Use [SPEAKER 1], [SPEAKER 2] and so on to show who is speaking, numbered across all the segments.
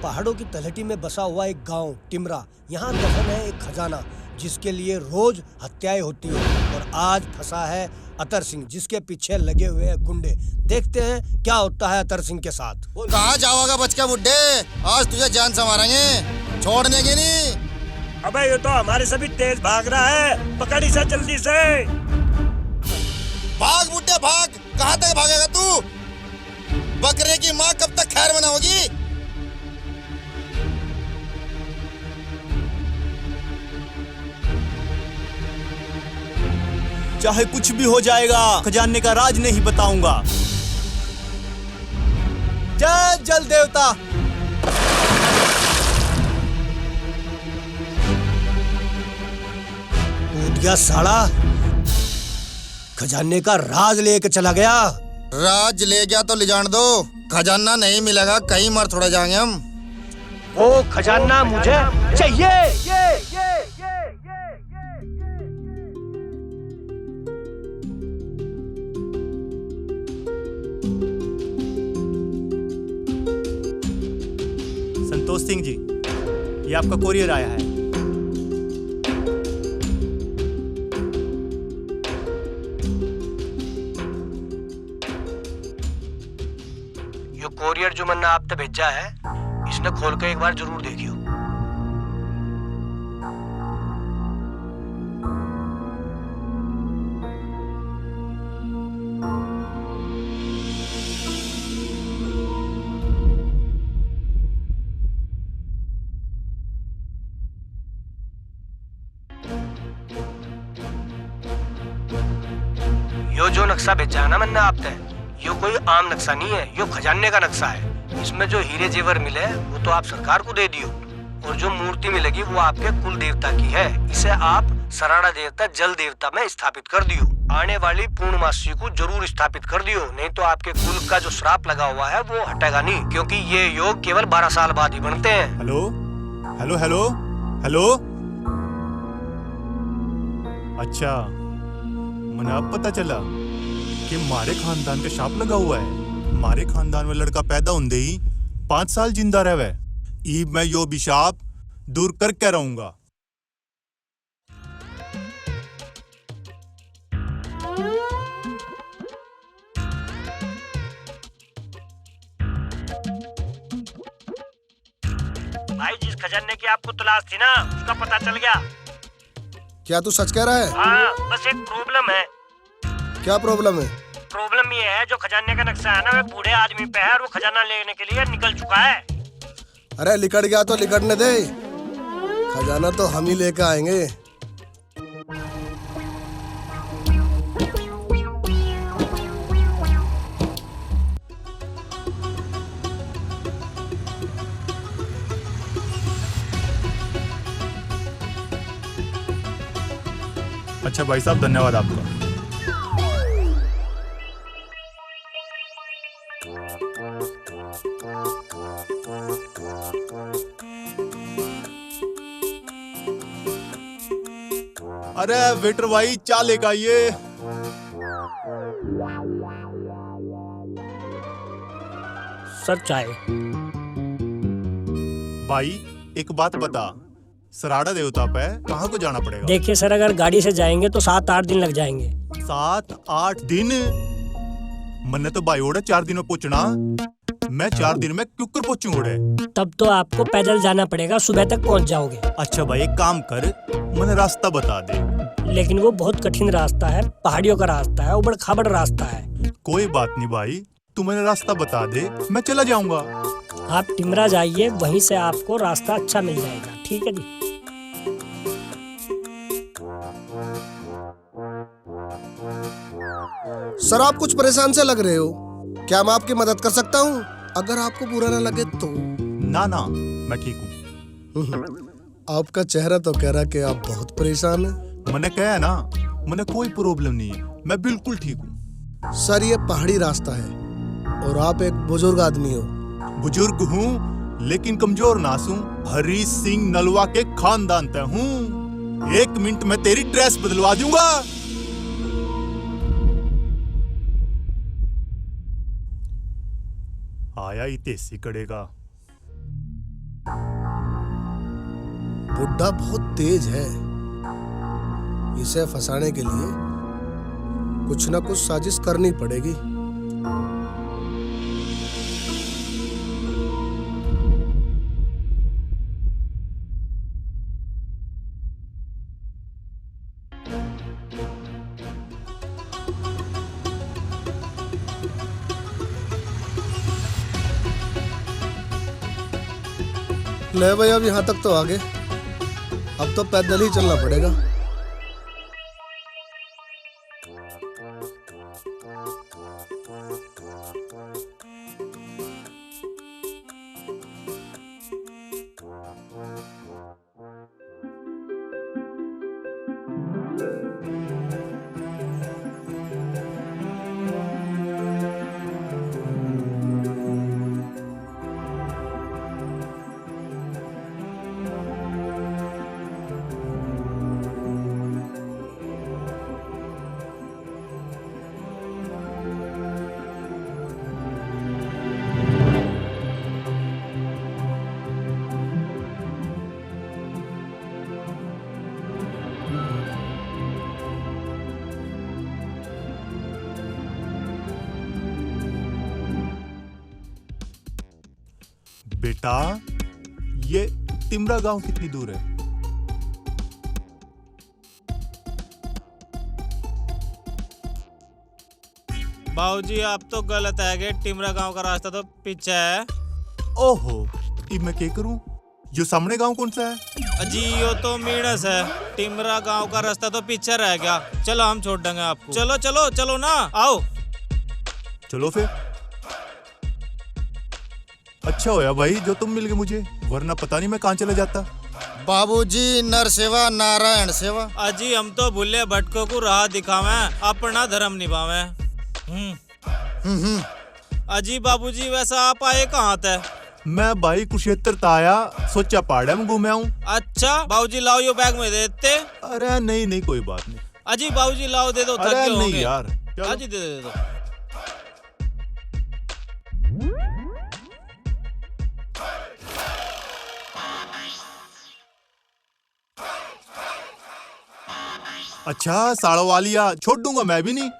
[SPEAKER 1] पहाड़ों की तलहटी में बसा हुआ एक गांव टिमरा, यहाँ दफन है एक खजाना जिसके लिए रोज हत्याएं होती हैं। और आज फंसा है अतर सिंह, जिसके पीछे लगे हुए हैं गुंडे। देखते हैं क्या होता है अतर सिंह के साथ।
[SPEAKER 2] कहाँ जाओगा बचका बुड्ढे, आज तुझे जान से मारेंगे, छोड़ने की नहीं।
[SPEAKER 3] अबे ये तो हमारे से भी तेज भाग रहा है, पकड़ इसे जल्दी से।
[SPEAKER 2] भाग बुड्ढे भाग, कहाँ तक भागेगा तू? बकरे की माँ कब तक खैर मनाओगी?
[SPEAKER 4] चाहे कुछ भी हो जाएगा, खजाने का राज नहीं बताऊंगा। जय जल देवता।
[SPEAKER 1] कूद गया साला, खजाने का राज लेके चला गया।
[SPEAKER 2] राज ले गया तो ले जान दो, खजाना नहीं मिलेगा, कहीं मर थोड़ा जाएंगे हम।
[SPEAKER 1] वो खजाना मुझे चाहिए।
[SPEAKER 4] संतोष सिंह जी, ये आपका कोरियर आया है।
[SPEAKER 1] ये कोरियर जो मैंने आप तक भेजा है, इसने खोल के एक बार जरूर देखियो। यो जो नक्शा भेजा है ना मैंने आप तक, ये कोई आम नक्शा नहीं है, ये खजाने का नक्शा है। इसमें जो हीरे जेवर मिले वो तो आप सरकार को दे दियो, और जो मूर्ति मिलेगी वो आपके कुल देवता की है। इसे आप सराड़ा देवता जल देवता में स्थापित कर दियो। आने वाली पूर्णमासी को जरूर स्थापित कर दियो, नहीं तो आपके कुल का जो श्राप लगा हुआ है वो हटेगा नहीं, क्योंकि ये योग केवल 12 साल बाद ही बनते हैं।
[SPEAKER 4] Hello hello hello hello. अच्छा, मैंने अब पता चला कि मारे खानदान का शाप लगा हुआ है। मारे खानदान में लड़का पैदा होंदे ही 5 साल जिंदा रहे। ई मैं यो विशाप दूर करके रहूंगा।
[SPEAKER 3] भाई, जिस खजाने की आपको तलाश थी ना, उसका पता चल गया।
[SPEAKER 2] क्या तू सच कह रहा है?
[SPEAKER 3] हाँ, बस एक प्रॉब्लम है।
[SPEAKER 2] क्या प्रॉब्लम है?
[SPEAKER 3] प्रॉब्लम ये है, जो खजाने का नक्शा है ना, वो बूढ़े आदमी पे है और वो खजाना लेने के लिए निकल चुका है।
[SPEAKER 2] अरे लिकड़ गया तो लिकड़ने दे, खजाना तो हम ही लेकर आएंगे।
[SPEAKER 4] अच्छा भाई साहब, धन्यवाद आपका। अरे वेटर भाई, चाय लेकर आइए।
[SPEAKER 1] सर चाय।
[SPEAKER 4] भाई एक बात बता, सराड़ा देवता पे कहाँ को जाना पड़ेगा?
[SPEAKER 1] देखिए सर, अगर गाड़ी से जाएंगे तो 7-8 दिन लग जाएंगे।
[SPEAKER 4] 7-8 दिन? मैंने तो भाई ओढ़े 4 दिन में पहुंचना। मैं 4 दिन में क्यों कर पहुंचूंगा?
[SPEAKER 1] तब तो आपको पैदल जाना पड़ेगा, सुबह तक पहुंच जाओगे।
[SPEAKER 4] अच्छा भाई, एक काम कर, मैंने रास्ता बता दे।
[SPEAKER 1] लेकिन वो बहुत कठिन रास्ता है, पहाड़ियों का रास्ता है, उबड़ खाबड़ रास्ता है।
[SPEAKER 4] कोई बात नहीं भाई, तू मैंने रास्ता बता दे, मैं चला जाऊंगा।
[SPEAKER 1] आप टिमरा जाइए, वहीं से आपको रास्ता अच्छा मिल जाएगा। ठीक है जी।
[SPEAKER 2] सर, आप कुछ परेशान से लग रहे हो, क्या मैं आपकी मदद कर सकता हूँ? अगर आपको बुरा ना लगे तो।
[SPEAKER 4] ना ना, मैं ठीक हूँ।
[SPEAKER 2] आपका चेहरा तो कह रहा कि आप बहुत परेशान हैं।
[SPEAKER 4] मैंने कहा ना, मैंने कोई प्रॉब्लम नहीं है, मैं बिल्कुल ठीक हूँ।
[SPEAKER 2] सर, ये पहाड़ी रास्ता है और आप एक बुजुर्ग आदमी हो।
[SPEAKER 4] बुजुर्ग हूँ लेकिन कमजोर नासूं। हरी सिंह नलवा के खानदान ते हूँ। 1 मिनट में तेरी ड्रेस बदलवा दूंगा। आया ही तेसी कड़ेगा।
[SPEAKER 2] बुड्ढा बहुत तेज है, इसे फंसाने के लिए कुछ ना कुछ साजिश करनी पड़ेगी। ले भाई, अब यहाँ तक तो आ गए, अब तो पैदल ही चलना पड़ेगा।
[SPEAKER 4] बेटा, ये टिमरा गांव कितनी दूर है?
[SPEAKER 5] बाबूजी आप तो गलत है कि टिमरा गांव का रास्ता तो पीछे है।
[SPEAKER 4] ओहो, अब मैं क्या करूं? जो सामने गांव कौन सा है?
[SPEAKER 5] अजी यो तो मीणस है, टिमरा गांव का रास्ता तो पीछे रह गया। चलो हम छोड़ देंगे आपको। चलो चलो चलो ना, आओ।
[SPEAKER 4] चलो फिर। अच्छा होया भाई जो तुम मिल गए मुझे, वरना पता नहीं मैं कहाँ चला जाता।
[SPEAKER 6] बाबूजी नर सेवा नारायण सेवा।
[SPEAKER 5] अजी हम तो भूले भटकों को राह दिखावे, अपना धर्म निभावे। अजी बाबूजी वैसा आप आए कहाँ थे?
[SPEAKER 4] मैं भाई कुरुक्षेत्र ताया, सोचा पहाड़ में घूमे आऊं।
[SPEAKER 5] अच्छा बाबूजी लाओ यो बैग में दे देते।
[SPEAKER 4] अरे नहीं नहीं कोई बात नहीं।
[SPEAKER 5] अजी बाबूजी लाओ दे दो, थक
[SPEAKER 4] अरे
[SPEAKER 5] गए
[SPEAKER 4] नहीं
[SPEAKER 5] होंगे।
[SPEAKER 4] यार, चलो।
[SPEAKER 5] अजी दे दो।
[SPEAKER 4] अच्छा साड़ो वालिया, छोड़ दूंगा मैं भी नहीं।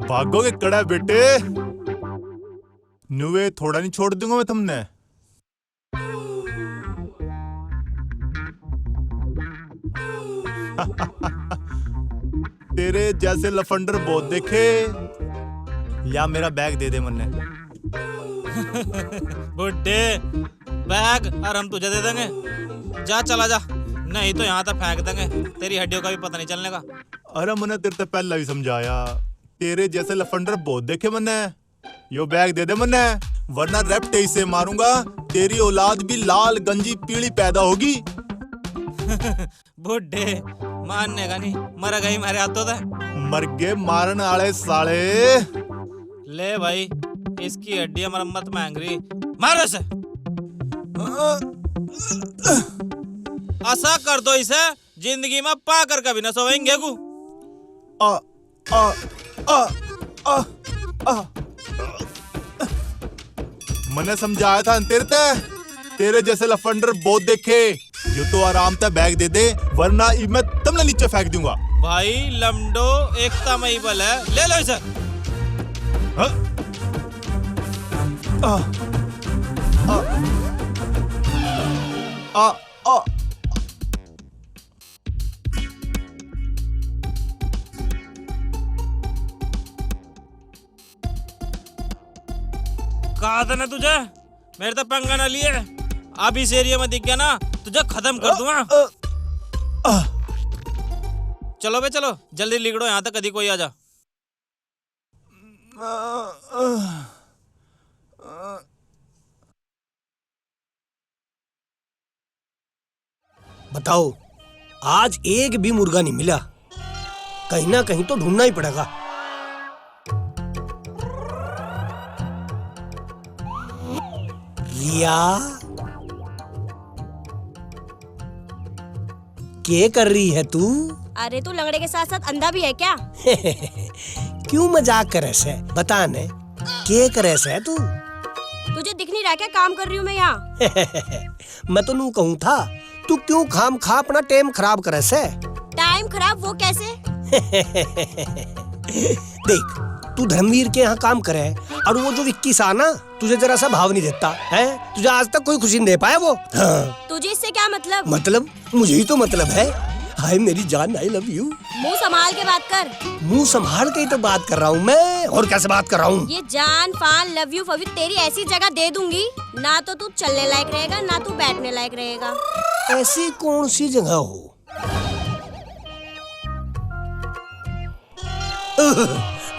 [SPEAKER 4] भागोगे कड़ा बेटे, नुवे थोड़ा नहीं छोड़ दूंगा मैं तुमने। तेरे जैसे लफंडर बहुत देखे। या मेरा बैग दे दे मन्ने।
[SPEAKER 5] बुड्ढे बैग और हम तुझे दे देंगे। जा चला जा, नहीं तो यहाँ तक फेंक देंगे, तेरी हड्डियों का भी पता नहीं चलने का।
[SPEAKER 4] अरे मैंने तेरे से पहला भी समझाया, तेरे जैसे लफंडर बहुत देखे मैंने। यो बैग दे दे मन्ने, वरना रेप्टे से मारूंगा, तेरी औलाद भी लाल गंजी पीली पैदा होगी।
[SPEAKER 5] बुड्ढे मानने का नहीं, मर गई मेरे हाथों से।
[SPEAKER 4] मरगे मारन आले साले।
[SPEAKER 5] ले भाई इसकी हड्डियां मरम्मत मांग रही, मारो इसे। ऐसा कर दो इसे, जिंदगी में पा कर कभी न सोएंगे को।
[SPEAKER 4] आ आ आ आ आ मैंने समझाया था तेरे जैसे लफंडर बहुत देखे। यो तो आराम से बैग दे दे, वरना मैं तुमने नीचे फेंक दूंगा।
[SPEAKER 5] भाई लमडो एकता में ही बल है, ले लो इसे।
[SPEAKER 4] हाँ? आ आ आ आ
[SPEAKER 5] कहा था ना तुझे, मेरे तो पंगा ना लिए। अब इस एरिया में दिख गया ना, तुझे खत्म कर दूंगा। चलो बे चलो, जल्दी लिगड़ो, यहाँ तक कभी कोई आ जा।
[SPEAKER 1] बताओ, आज एक भी मुर्गा नहीं मिला, कहीं ना कहीं तो ढूंढना ही पड़ेगा। रिया, क्या कर रही है तू?
[SPEAKER 7] अरे तू लंगड़े के साथ साथ अंधा भी है क्या?
[SPEAKER 1] क्यों मजाक करे से? बता ने क्या करे से तू?
[SPEAKER 7] तुझे दिख नहीं रहा क्या काम कर रही हूँ मैं यहाँ?
[SPEAKER 1] मैं तो नू कहूँ था तू क्यों खाम खा अपना टाइम खराब करे से?
[SPEAKER 7] टाइम खराब वो कैसे?
[SPEAKER 1] देख तू धर्मवीर के यहाँ काम करे और वो जो विक्की सा ना तुझे जरा सा भाव नहीं देता है। तुझे आज तक कोई खुशी नहीं दे पाया वो। हाँ।
[SPEAKER 7] तुझे इससे क्या मतलब?
[SPEAKER 1] मतलब मुझे ही तो मतलब है। हाय मेरी जान, आई लव यू।
[SPEAKER 7] मुंह संभाल के बात कर।
[SPEAKER 1] मुंह संभाल के ही तो बात कर रहा हूँ मैं, और कैसे बात कर रहा हूँ?
[SPEAKER 7] ये जान फान लव यू फवी तेरी ऐसी जगह दे दूंगी ना तो तू चलने लायक रहेगा ना तू बैठने लायक रहेगा।
[SPEAKER 1] ऐसी कौन सी जगह हो?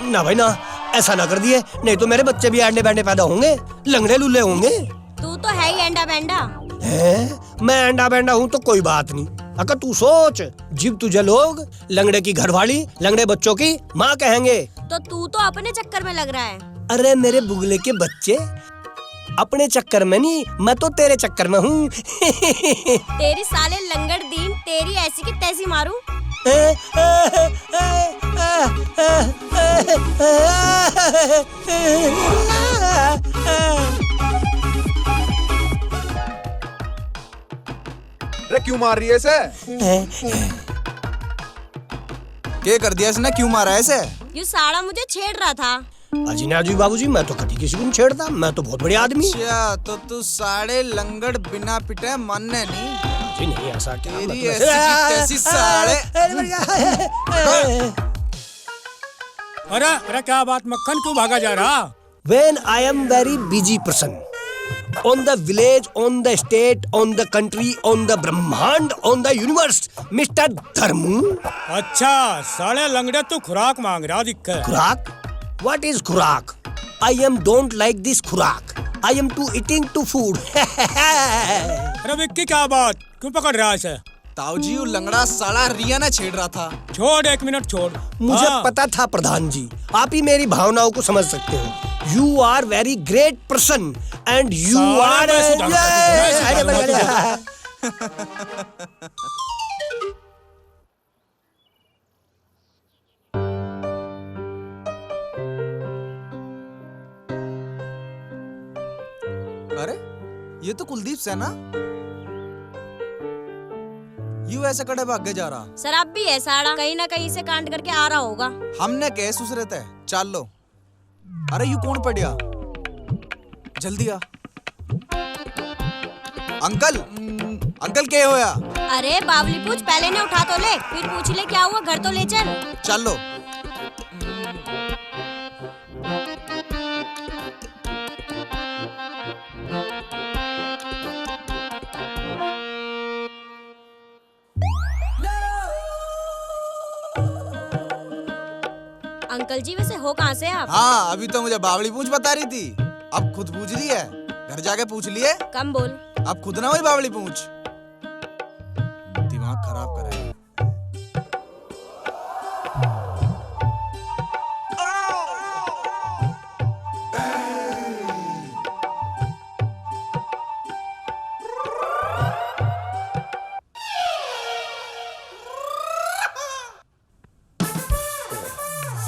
[SPEAKER 1] ना भाई ना, ऐसा ना कर दिए, नहीं तो मेरे बच्चे भी अंडे बैंडे पैदा होंगे, लंगड़े लुल्ले होंगे।
[SPEAKER 7] तू तो है ही अंडा बैंडा।
[SPEAKER 1] है? मैं अंडा बैंडा हूँ तो कोई बात नहीं। अगर तू सोच, जब तुझे लोग लंगड़े की घरवाली, लंगड़े बच्चों की माँ कहेंगे
[SPEAKER 7] तो तू तो अपने चक्कर में लग रहा है।
[SPEAKER 1] अरे मेरे बुगले के बच्चे, अपने चक्कर में नहीं, मैं तो तेरे चक्कर में हूँ।
[SPEAKER 7] तेरी साले लंगड़ दीन तेरी ऐसी की तैसी मारूं।
[SPEAKER 8] अरे क्यों मार रही है इसे? क्या कर दिया इसने? क्यों मारा है इसे?
[SPEAKER 7] ये साड़ा मुझे छेड़ रहा था।
[SPEAKER 1] अजी ना जी बाबूजी, मैं तो कभी किसी को नहीं छेड़ता, मैं तो बहुत बड़े आदमी।
[SPEAKER 8] अच्छा तो तू साड़े लंगड़ बिना पिटे मानने नहीं?
[SPEAKER 1] जी नहीं, ऐसा क्या
[SPEAKER 8] तेरी
[SPEAKER 1] मतलब?
[SPEAKER 8] ऐसी की तैसी साड़े।
[SPEAKER 3] अरे क्या बात, मक्खन क्यों भागा जा रहा?
[SPEAKER 1] When I am very busy person, on the village, on the state, on the country, on the Brahmand, on the universe, Mr. Dharmu.
[SPEAKER 3] अच्छा साले लंगड़े तू खुराक मांग रहा दिक्कत।
[SPEAKER 1] खुराक? What is खुराक? I am don't like this खुराक. I am too eating to food.
[SPEAKER 3] अरे विक्की क्या बात, क्यों पकड़ रहा है इसे?
[SPEAKER 8] ताऊजी वो लंगड़ा साला रिया ने छेड़ रहा था।
[SPEAKER 3] छोड़, एक मिनट छोड़।
[SPEAKER 1] मुझे
[SPEAKER 3] हाँ।
[SPEAKER 1] पता था प्रधान जी, आप ही मेरी भावनाओं को समझ सकते हो। You are very great person and you are
[SPEAKER 8] अरे ये तो कुलदीप से ना? यू ऐसे कड़े भागे जा रहा?
[SPEAKER 7] शराब भी है साड़ा, कहीं ना कहीं से कांड करके आ रहा होगा।
[SPEAKER 8] हमने क्या सुसरे थे, चल लो। अरे यू कौन पड़िया? जल्दी आ। अंकल अंकल क्या होया?
[SPEAKER 7] अरे बावली पूछ, पहले ने उठा तो ले, फिर पूछ ले क्या हुआ, घर तो ले चल।
[SPEAKER 8] चल लो।
[SPEAKER 7] अंकल जी वैसे हो कहाँ से आप?
[SPEAKER 8] हाँ अभी तो मुझे बावली पूछ बता रही थी, अब खुद पूछ रही है। घर जाके पूछ लिए?
[SPEAKER 7] कम बोल।
[SPEAKER 8] अब खुद ना वही बावली पूछ, दिमाग खराब करेगा।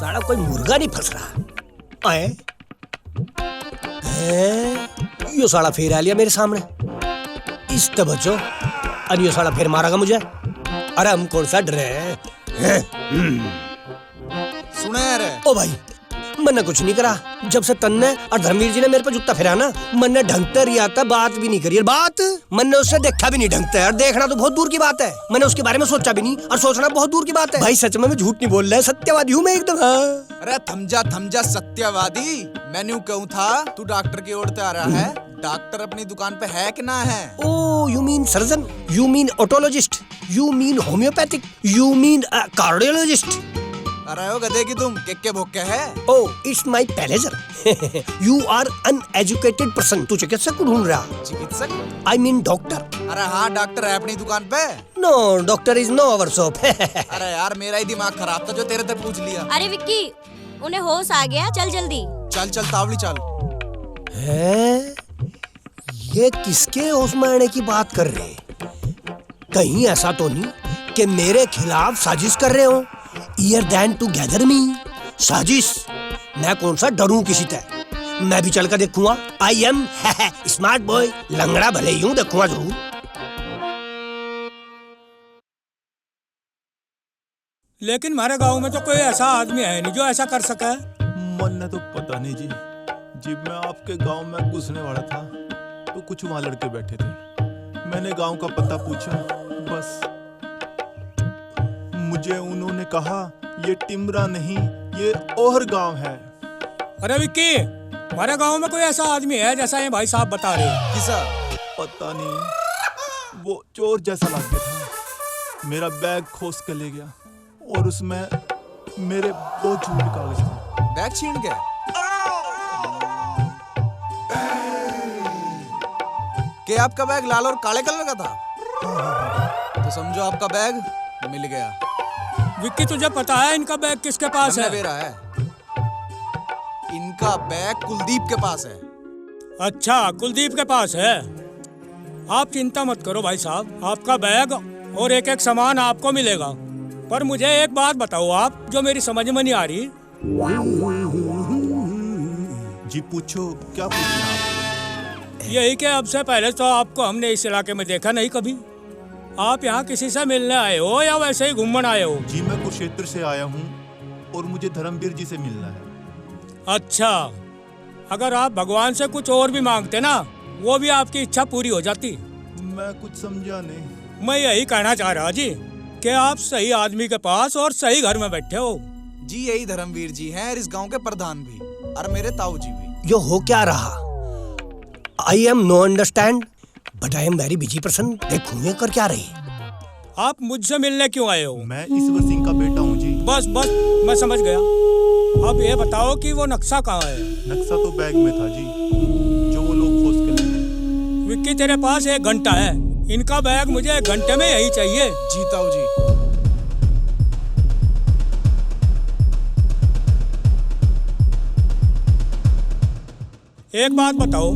[SPEAKER 1] साला कोई मुर्गा नहीं फंस रहा। आए यो साला फिर आ लिया मेरे सामने। इस तो बचो, और यो साला फिर मारेगा मुझे। अरे हम कौन सा डरे हैं?
[SPEAKER 8] सुने रे।
[SPEAKER 1] ओ भाई मैंने कुछ नहीं करा, जब से तन्ने और धर्मवीर जी ने मेरे पे जुत्ता फिरा ना, मैंने ढंग से रिया था, बात भी नहीं करी। बात मैंने उससे देखा भी नहीं ढंग से, और देखना तो बहुत दूर की बात है। मैंने उसके बारे में सोचा भी नहीं, और सोचना बहुत दूर की बात है। भाई सच में मैं झूठ नहीं बोल रहा है, सत्यवादी हूँ मैं एकदम। हाँ।
[SPEAKER 8] अरे थमजा सत्यवादी, मैंने कहूँ था तू डॉक्टर की ओर से आ रहा है। डॉक्टर अपनी दुकान पे है कि ना है?
[SPEAKER 1] Oh you mean surgeon, you mean otologist, you mean homeopathic, you mean cardiologist.
[SPEAKER 8] अरे हो गधे की तुम, के भोके है?
[SPEAKER 1] Oh it's my pleasure. You are uneducated person. तू चिकित्सक को ढूंढ रहा?
[SPEAKER 8] चिकित्सक?
[SPEAKER 1] I mean doctor.
[SPEAKER 8] अरे हाँ डॉक्टर है अपनी दुकान पे।
[SPEAKER 1] No doctor is no our shop.
[SPEAKER 8] अरे यार मेरा ही दिमाग खराब था जो तेरे तक पूछ लिया।
[SPEAKER 7] अरे विक्की उन्हें होश आ गया, चल जल्दी।
[SPEAKER 8] चल तावली चल।
[SPEAKER 1] है ये किसके होश में आने की बात कर रहे? कहीं ऐसा तो नहीं कि मेरे खिलाफ साजिश कर रहे हो। ईयर देन टुगेदर मी। साजिश? मैं कौन सा डरूं किसी से? मैं भी चल कर देखूंगा। I am smart boy. लंगड़ा भले ही हूं, देखूंगा जरूर।
[SPEAKER 9] लेकिन हमारे गांव में तो कोई ऐसा आदमी है नहीं जो ऐसा कर सके।
[SPEAKER 4] मन तो पता नहीं जी। जब मैं आपके गांव में घुसने वाला था तो कुछ वहां लड़के बैठे थे। मैंने गांव का पता पूछा, बस मुझे उन्होंने कहा ये टिमरा नहीं, ये ओहर गांव है।
[SPEAKER 9] अरे विक्की, हमारे गांव में कोई ऐसा आदमी है जैसा ये भाई साहब बता रहे हैं?
[SPEAKER 8] किसा?
[SPEAKER 4] पता नहीं, वो चोर जैसा लग गया था। मेरा बैग खोस कर ले गया और उसमें मेरे बहुत झूठे कागज थे।
[SPEAKER 8] बैग छीन गया? क्या आपका बैग लाल और काले कलर का था? तो समझो आपका बैग मिल गया।
[SPEAKER 9] विक्की, तुझे पता है इनका बैग किसके पास है?
[SPEAKER 8] मेरा है। इनका बैग कुलदीप के पास है।
[SPEAKER 9] अच्छा, कुलदीप के पास है। आप चिंता मत करो भाई साहब, आपका बैग और एक एक सामान आपको मिलेगा। पर मुझे एक बात बताओ आप, जो मेरी समझ में नहीं आ रही।
[SPEAKER 4] जी पूछो, क्या पूछना आप?
[SPEAKER 9] यही कि अब से पहले तो आपको हमने इस इलाके में देखा नहीं कभी। आप यहाँ किसी से मिलने आए हो या वैसे ही घूमने आए हो?
[SPEAKER 4] जी मैं कुरुक्षेत्र से आया हूँ और मुझे धर्मवीर जी से मिलना है।
[SPEAKER 9] अच्छा, अगर आप भगवान से कुछ और भी मांगते ना, वो भी आपकी इच्छा पूरी हो जाती।
[SPEAKER 4] मैं कुछ समझा नहीं।
[SPEAKER 9] मैं यही कहना चाह रहा जी कि आप सही आदमी के पास और सही घर में बैठे हो।
[SPEAKER 8] जी यही धर्मवीर जी हैं और इस गांव के प्रधान भी, और मेरे ताऊ जी भी।
[SPEAKER 1] जो हो क्या रहा? I am no understand but I am very busy person. देखूं ये कर क्या रही?
[SPEAKER 9] आप मुझसे मिलने क्यों आए हो?
[SPEAKER 4] मैं ईश्वर सिंह का बेटा हूँ जी।
[SPEAKER 9] बस बस, मैं समझ गया। अब ये बताओ कि वो नक्शा कहाँ है?
[SPEAKER 4] नक्शा तो बैग में था जी, जो वो लोग खोज कर ले गए।
[SPEAKER 9] विक्की, तेरे पास 1 घंटा है। इनका बैग मुझे 1 घंटे में यही चाहिए।
[SPEAKER 8] जी ताऊ जी।
[SPEAKER 9] एक बात बताओ,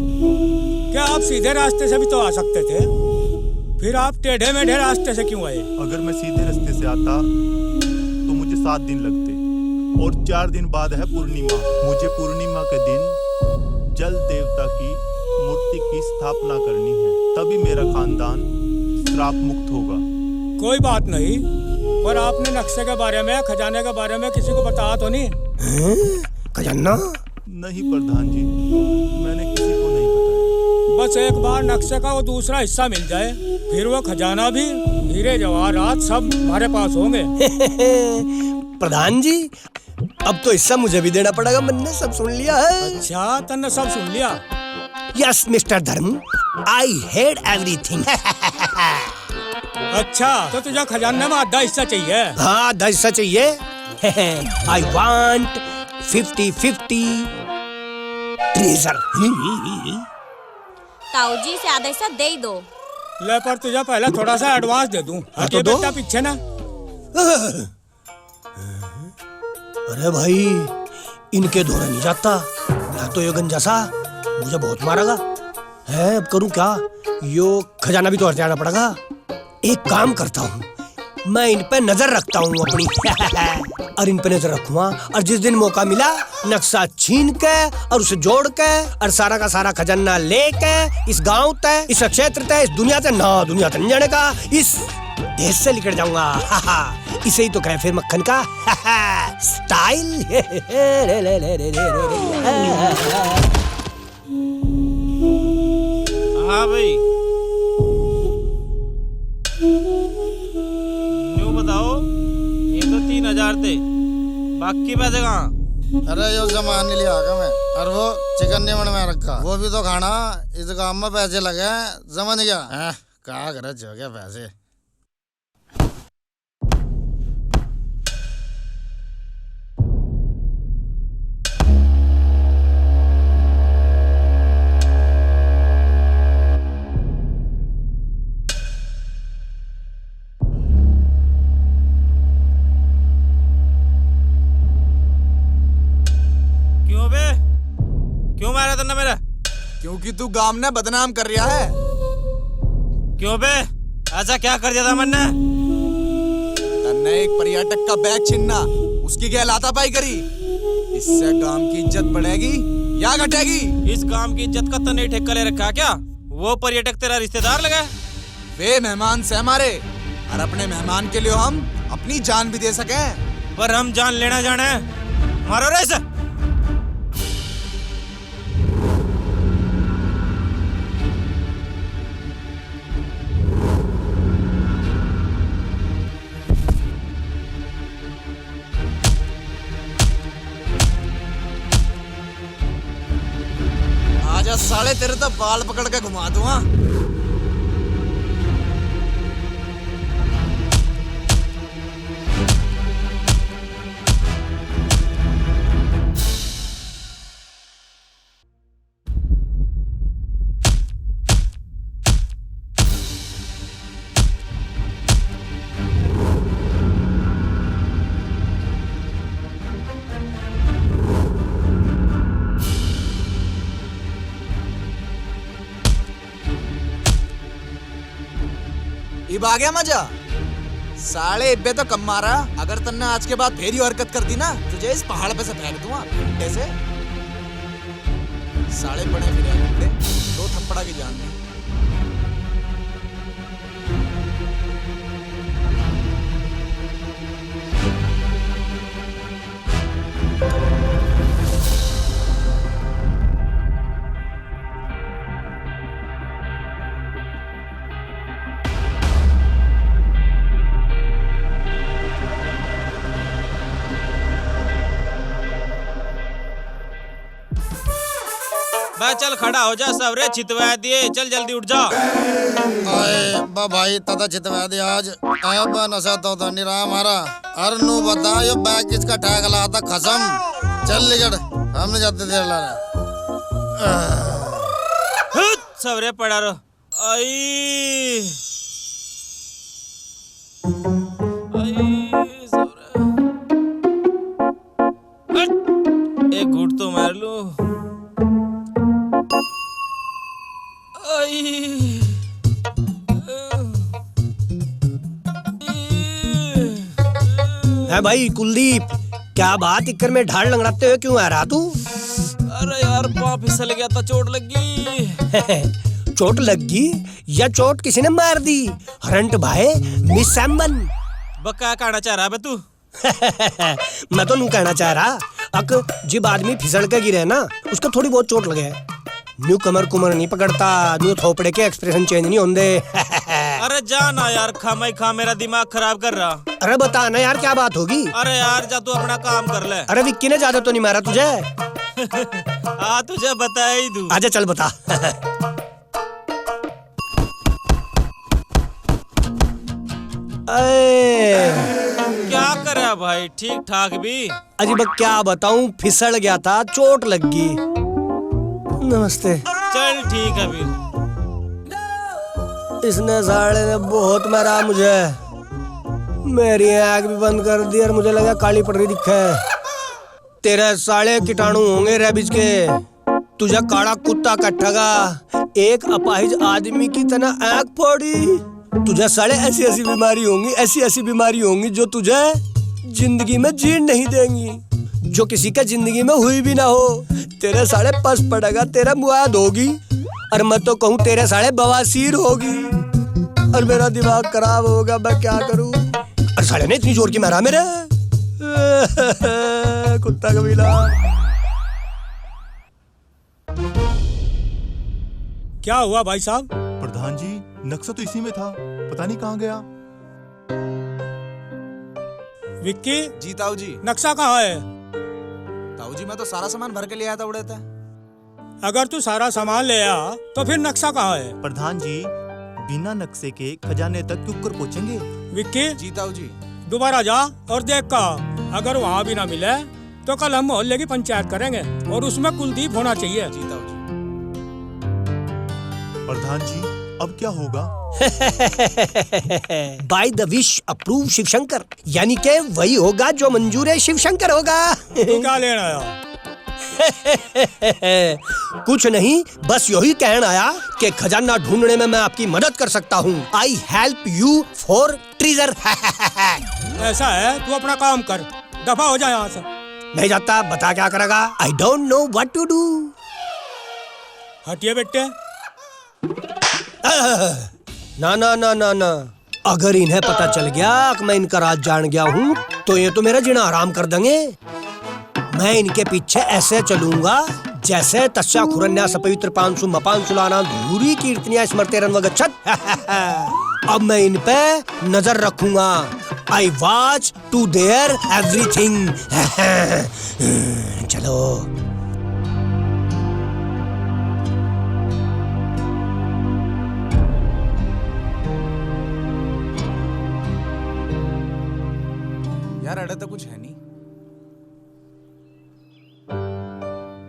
[SPEAKER 9] क्या आप सीधे रास्ते से भी तो आ सकते थे? फिर आप टेढ़े मेढ़े रास्ते से क्यों आए?
[SPEAKER 4] अगर मैं सीधे रास्ते से आता तो मुझे 7 दिन लगते और 4 दिन बाद है पूर्णिमा। मुझे पूर्णिमा के दिन जल देवता की मूर्ति की स्थापना करनी है, तभी मेरा खानदान श्राप मुक्त होगा।
[SPEAKER 9] कोई बात नहीं, पर आपने नक्शे के बारे में, खजाने के बारे में किसी को बताया तो नहीं?
[SPEAKER 1] खजाना?
[SPEAKER 4] नहीं प्रधान जी, मैंने किसी को नहीं बताया।
[SPEAKER 9] बस एक बार नक्शे का वो दूसरा हिस्सा मिल जाए, फिर वो खजाना भी, हीरे जवाहरात सब हमारे पास होंगे।
[SPEAKER 1] प्रधान जी, अब तो हिस्सा मुझे भी देना पड़ेगा। मैंने सब सुन लिया है।
[SPEAKER 9] अच्छा, तन्ने सब सुन लिया?
[SPEAKER 1] यस मिस्टर धर्म, आई हेड एवरीथिंग।
[SPEAKER 9] अच्छा, तो तुझे खजाने में आधा हिस्सा चाहिए?
[SPEAKER 1] हाँ, आधा हिस्सा चाहिए। I want 50-50 treasure.
[SPEAKER 7] ताऊ जी से आधा हिस्सा दे ही दो।
[SPEAKER 9] ले, पर तुझे पहले थोड़ा सा एडवांस दे दूं।
[SPEAKER 1] तो दो।
[SPEAKER 9] बेटा पीछे ना।
[SPEAKER 1] अरे भाई, इनके दौरे नहीं जाता। मैं तो ये गंजा सा मुझे बहुत मारेगा है। अब करूं क्या? यो खजाना भी तो हट जाना पड़ेगा। एक काम करता हूँ, मैं इन पे नजर रखता हूँ अपनी। और इन पे नजर रखूंगा, और जिस दिन मौका मिला नक्शा छीन के और उसे जोड़ के और सारा का सारा खजाना लेके इस गांव तक, इस क्षेत्र तक, इस दुनिया तक, ना दुनिया तक नहीं जाने का, इस देश से निकल जाऊंगा। इसे ही तो कहे फिर मक्खन का स्टाइल।
[SPEAKER 5] हाँ भाई, न्यू बताओ, ये तो 3000 थे, बाकी पैसे कहाँ?
[SPEAKER 6] अरे यो सामान नहीं लिया मैं, और वो चिकन नहीं बन में रखा, वो भी तो खाना। इस काम में पैसे लगे, समझ गया? कहा करे जो गया पैसे।
[SPEAKER 5] क्यों मारा तन्ने मेरा?
[SPEAKER 8] क्योंकि तू गांव ने बदनाम कर रहा है।
[SPEAKER 5] क्यों बे? ऐसा क्या कर दिया था मैंने?
[SPEAKER 8] तन्ने एक पर्यटक का बैग छीनना, उसकी क्या लातापाई करी, इससे गांव की इज्जत बढ़ेगी या घटेगी?
[SPEAKER 5] इस काम की इज्जत का तने ठेका ले रखा है क्या? वो पर्यटक तेरा रिश्तेदार लगा?
[SPEAKER 8] वे मेहमान से हमारे, और अपने मेहमान के लिए हम अपनी जान भी दे सके।
[SPEAKER 5] पर हम जान लेना जाने मारो रे इसे।
[SPEAKER 8] आजा साले, तेरे तो बाल पकड़ के घुमा दूंगा। इब आ गया मजा? साले इब्बे तो कम मारा। अगर तन्ने आज के बाद फेरी हरकत कर दी ना, तुझे इस पहाड़ पे से फेंक दूंगा घंटे से। साले बड़े फिरे घंटे, 2 थप्पड़ा की जान में।
[SPEAKER 5] भाई चल खड़ा हो जा, सब रे चितवा दिए, चल जल्दी उठ जा।
[SPEAKER 6] आए बा भाई तदा चितवा दे आज। अब नशा तो निरा हमारा। अर नु बता यो बैग किसका ठैग ला था खसम। चल निकल, हमने जाते देर ला रहा।
[SPEAKER 5] सब रे पड़ा रहो। आई सब रे। एक घूट तो मार लूं।
[SPEAKER 1] है भाई कुलदीप, क्या बात इक्कर में ढाल लंगड़ाते हुए क्यों आ रहा तू?
[SPEAKER 5] अरे यार पाँव फिसल गया था, चोट लग गई।
[SPEAKER 1] चोट लग गई या चोट किसी ने मार दी? हरंट भाई मिस सैम्बन
[SPEAKER 5] बक्का कहना चाह रहा है तू?
[SPEAKER 1] मैं तो नहीं कहना चाह रहा। अक जिब आदमी फिसल के गिरे ना, उसको थोड़ी बहुत चोट लगे। न्यू कमर कुमर नहीं पकड़ता, न्यू थोपड़े के एक्सप्रेशन चेंज नहीं होंगे।
[SPEAKER 5] अरे जा ना यार, खामा ही खा मेरा दिमाग खराब कर रहा।
[SPEAKER 1] अरे बता ना यार क्या बात होगी?
[SPEAKER 5] अरे यार जा तू अपना काम कर ले।
[SPEAKER 1] अरे विक्की ने ज्यादा तो नहीं मारा तुझे?
[SPEAKER 5] तुझे बता ही दूं।
[SPEAKER 1] आजा चल बता।
[SPEAKER 5] क्या करा भाई, ठीक ठाक भी।
[SPEAKER 1] अजी बक क्या बताऊं, फिसल गया था, चोट लग गई। नमस्ते।
[SPEAKER 5] चल ठीक है फिर।
[SPEAKER 1] इसने साले ने बहुत मारा मुझे, मेरी आँख भी बंद कर दी और मुझे लगा काली पटरी दिखे। तेरे साले कीटाणु होंगे रेबीज के। तुझे काला कुत्ता कट्ठगा एक अपाहिज आदमी की तरह आँख फोड़ी। तुझे साले ऐसी ऐसी बीमारी होंगी, ऐसी ऐसी बीमारी होंगी जो तुझे जिंदगी में जीण नहीं देंगी, जो किसी का जिंदगी में हुई भी ना हो। तेरे साले पस पड़ेगा, तेरा मुआद होगी, और मैं तो कहूँ तेरे साले बवासीर होगी, और मेरा दिमाग खराब होगा। मैं क्या करूँ? और साले ने इतनी जोर की मारा मेरे। कुत्ता कबीला।
[SPEAKER 9] क्या हुआ भाई साहब?
[SPEAKER 4] प्रधान जी, नक्शा तो इसी में था, पता नहीं कहाँ गया।
[SPEAKER 8] विक्की जी ताऊ जी,
[SPEAKER 9] नक्शा कहाँ है?
[SPEAKER 8] ताऊ जी मैं तो सारा सामान भर के ले आया था उड़े थे।
[SPEAKER 9] अगर तू सारा सामान ले आ तो फिर नक्शा कहाँ है?
[SPEAKER 4] प्रधान जी, बिना नक्शे के खजाने तक क्यों कर पहुँचेंगे?
[SPEAKER 9] विक्की
[SPEAKER 8] जी ताऊ जी,
[SPEAKER 9] दोबारा जा और देख का, अगर वहाँ भी ना मिले तो कल हम मोहल्ले की पंचायत करेंगे और उसमें कुलदीप होना चाहिए।
[SPEAKER 8] जी ताऊ जी।
[SPEAKER 4] प्रधान जी अब क्या होगा?
[SPEAKER 1] By the wish approve Shiv Shankar, यानी के वही होगा जो मंजूर है शिव शंकर होगा।
[SPEAKER 9] तू क्या लेना आया?
[SPEAKER 1] कुछ नहीं, बस यही कहना आया कि खजाना ढूंढने में मैं आपकी मदद कर सकता हूँ। I help you for treasure.
[SPEAKER 9] ऐसा है, तू अपना काम कर, दफा हो जा यहाँ से।
[SPEAKER 1] नहीं जाता, बता क्या करेगा? I don't know what to do.
[SPEAKER 9] हटिए बेटे।
[SPEAKER 1] ना ना ना ना ना, अगर इन्हें पता चल गया कि मैं इनका राज जान गया हूँ तो ये तो मेरा जीना आराम कर देंगे। मैं इनके पीछे ऐसे चलूंगा जैसे तस्या खुरन्या सपवित्र पांसु मपांसुलाना धूरी कीर्तनिया स्मृतेरन वगच्छत। अब मैं इन पे नजर रखूंगा। I watch to there everything. चलो।
[SPEAKER 8] यार अड़े तो कुछ है नहीं।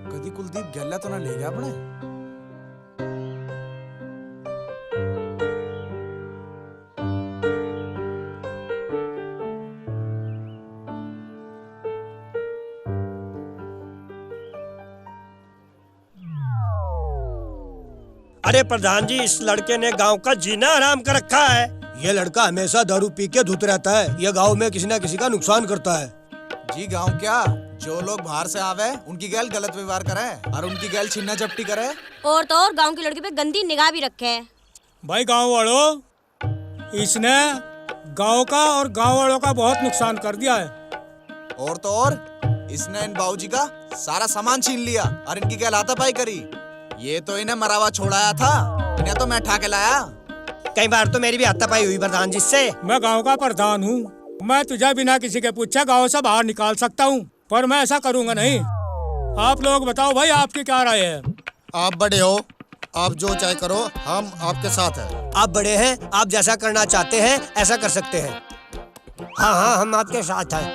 [SPEAKER 8] कभी कुलदीप गैला तो ना ले गया अपने।
[SPEAKER 1] अरे प्रधान जी, इस लड़के ने गांव का जीना आराम कर रखा है। ये लड़का हमेशा दारू पी के धुत रहता है। ये गांव में किसी न किसी का नुकसान करता है।
[SPEAKER 8] जी गांव क्या, जो लोग बाहर से आवे उनकी गैल गलत व्यवहार करे और उनकी गैल छीना झपटी करे।
[SPEAKER 7] और तो और गांव की लड़की पे गंदी निगाह भी रखे है।
[SPEAKER 9] भाई गांव वालों, इसने गांव का और गांव वालों का बहुत नुकसान कर दिया है।
[SPEAKER 8] और तो और इसने इन बाबूजी का सारा सामान छीन लिया और इनकी गैल हाथापाई करी। ये तो इन्हें मरावा छोड़ाया था, इन्हें तो मैं ठा के लाया।
[SPEAKER 1] कई बार तो मेरी भी हाथापाई हुई प्रधान जी से।
[SPEAKER 9] मैं गांव का प्रधान हूँ, मैं तुझे बिना किसी के पूछे गांव से बाहर निकाल सकता हूँ, पर मैं ऐसा करूँगा नहीं। आप लोग बताओ भाई, आपकी क्या राय है?
[SPEAKER 6] आप बड़े हो, आप जो चाहे करो, हम आपके साथ हैं।
[SPEAKER 1] आप बड़े हैं, आप जैसा करना चाहते हैं ऐसा कर सकते हैं। हाँ हाँ, हम आपके साथ हैं।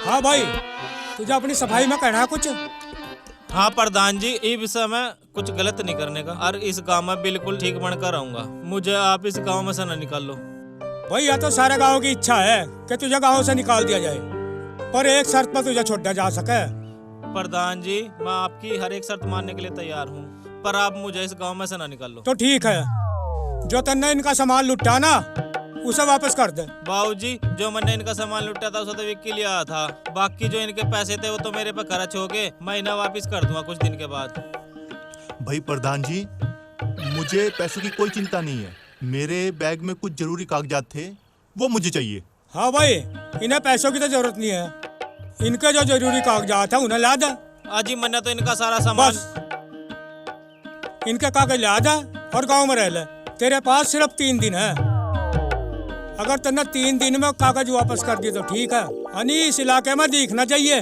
[SPEAKER 9] हाँ भाई, तुझे अपनी सफाई में कहना है कुछ?
[SPEAKER 5] हाँ प्रधान जी, इस विषय में कुछ गलत नहीं करने का और इस गांव में बिल्कुल ठीक बनकर रहूंगा। मुझे आप इस गांव में से न निकाल लो।
[SPEAKER 9] भाई यह तो सारे गांव की इच्छा है कि तुझे गांव से निकाल दिया जाए, पर एक शर्त पर तुझे छोड़ा जा सके।
[SPEAKER 5] प्रधान जी, मैं आपकी हर एक शर्त मानने के लिए तैयार हूँ, पर आप मुझे इस गांव में से न निकाल लो।
[SPEAKER 9] तो ठीक है, जो तन्ने इनका सामान लुटा ना, उसे वापस कर दे।
[SPEAKER 5] बाबूजी, जो मैंने इनका सामान लुटा था उसे तो विक्की लिया था। बाकी जो इनके पैसे थे वो तो मेरे पे खर्च हो गए। मैं इन्हें वापस कर दूंगा कुछ दिन के बाद।
[SPEAKER 4] भाई प्रधान जी, मुझे पैसों की कोई चिंता नहीं है। मेरे बैग में कुछ जरूरी कागजात थे, वो मुझे चाहिए।
[SPEAKER 9] हाँ भाई, इन्हें पैसों की तो जरूरत नहीं है। इनके जो जरूरी कागजात है उन्हें ला दे।
[SPEAKER 5] अजी, मैंने तो इनका सारा सामान।
[SPEAKER 9] बस इनके कागज ला दे और गाँव में रह ले। तेरे पास सिर्फ 3 दिन है। अगर तुमने 3 दिन में कागज वापस कर दिए तो ठीक है, यानी इस इलाके में दिखना चाहिए।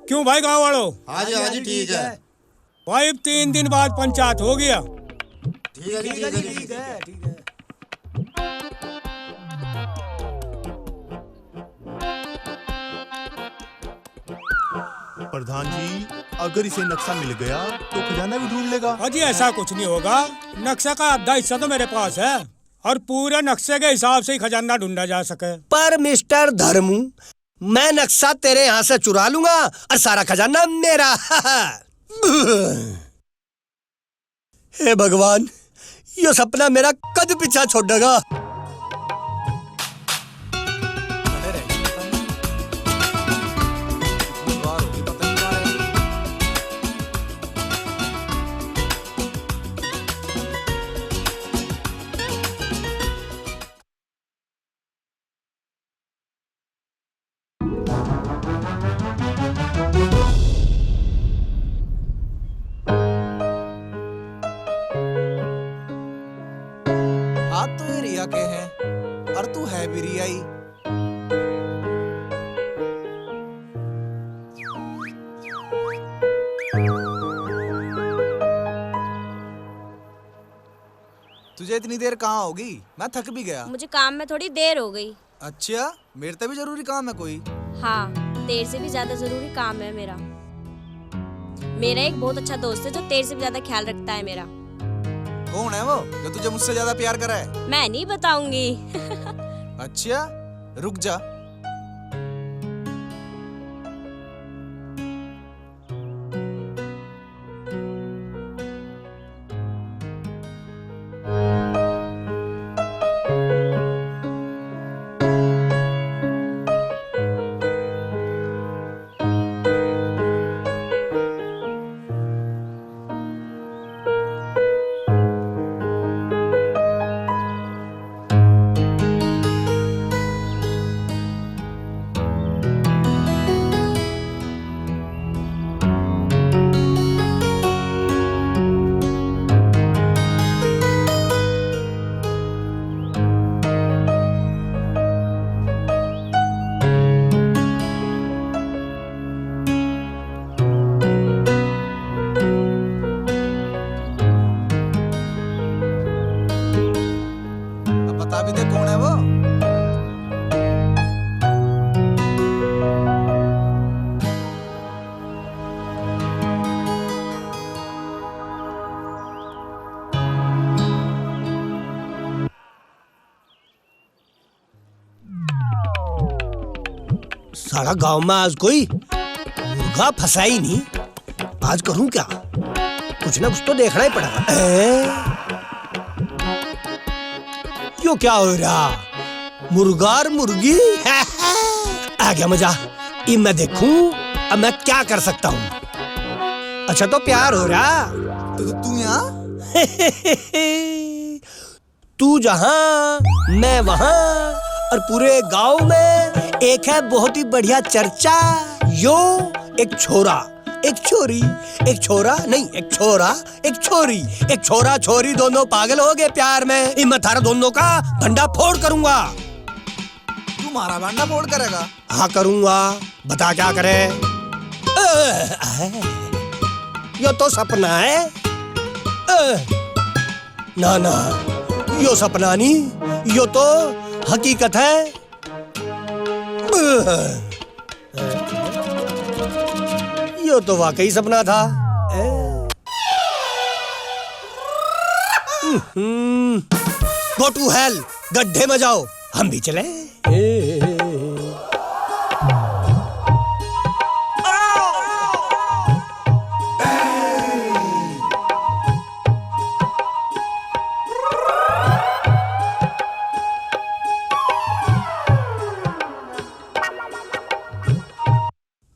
[SPEAKER 9] क्यों भाई गाँव वालों?
[SPEAKER 6] हाँ जी ठीक है।
[SPEAKER 9] भाई 3 दिन बाद पंचायत हो गया।
[SPEAKER 6] ठीक है ठीक है।
[SPEAKER 4] प्रधान जी, अगर इसे नक्शा मिल गया तो खजाना भी ढूंढ लेगा।
[SPEAKER 9] अजी ऐसा कुछ नहीं होगा, नक्शे का आधा हिस्सा तो मेरे पास है और पूरे नक्शे के हिसाब से ही खजाना ढूंढा जा सके।
[SPEAKER 1] पर मिस्टर धर्मू, मैं नक्शा तेरे यहाँ से चुरा लूंगा और सारा खजाना मेरा। हे भगवान, ये सपना मेरा कद पीछा छोड़ेगा।
[SPEAKER 8] हाथ तो ये रिया के हैं और तू है भी रियाई। तुझे इतनी देर कहाँ होगी? मैं थक भी गया।
[SPEAKER 7] मुझे काम में थोड़ी देर हो गई।
[SPEAKER 8] अच्छा, मेरे से भी जरूरी काम है कोई?
[SPEAKER 7] हाँ, तेरे से भी ज्यादा जरूरी काम है मेरा। मेरा एक बहुत अच्छा दोस्त है जो तेरे से भी ज्यादा ख्याल रखता है मेरा।
[SPEAKER 8] कौन है वो जो तुझे मुझसे ज्यादा प्यार करे है?
[SPEAKER 7] मैं नहीं बताऊंगी।
[SPEAKER 8] अच्छा, रुक जा।
[SPEAKER 1] सारा गांव में आज कोई मुर्गा फंसा ही नहीं। आज करूं क्या? कुछ ना कुछ तो देखना ही पड़ेगा। क्यों क्या हो रहा? मुर्गा और मुर्गी आ गया मजा। अब मैं देखूं अब मैं क्या कर सकता हूँ। अच्छा तो प्यार हो रहा।
[SPEAKER 8] तू यहाँ?
[SPEAKER 1] तू जहाँ मैं वहाँ और पूरे गांव में एक है बहुत ही बढ़िया चर्चा। यो एक छोरा एक छोरी, एक छोरा नहीं एक छोरा एक छोरी, एक छोरा छोरी दोनों पागल हो गए प्यार में। मैं थारा दोनों का भंडा फोड़ करूंगा।
[SPEAKER 8] तू मारा भांडा फोड़ करेगा?
[SPEAKER 1] हाँ करूंगा। बता क्या करे? यो तो सपना है। ना ना यो सपना नहीं, यो तो हकीकत है। यो तो वाकई सपना था। गो टू हेल, गड्ढे में जाओ। हम भी चले।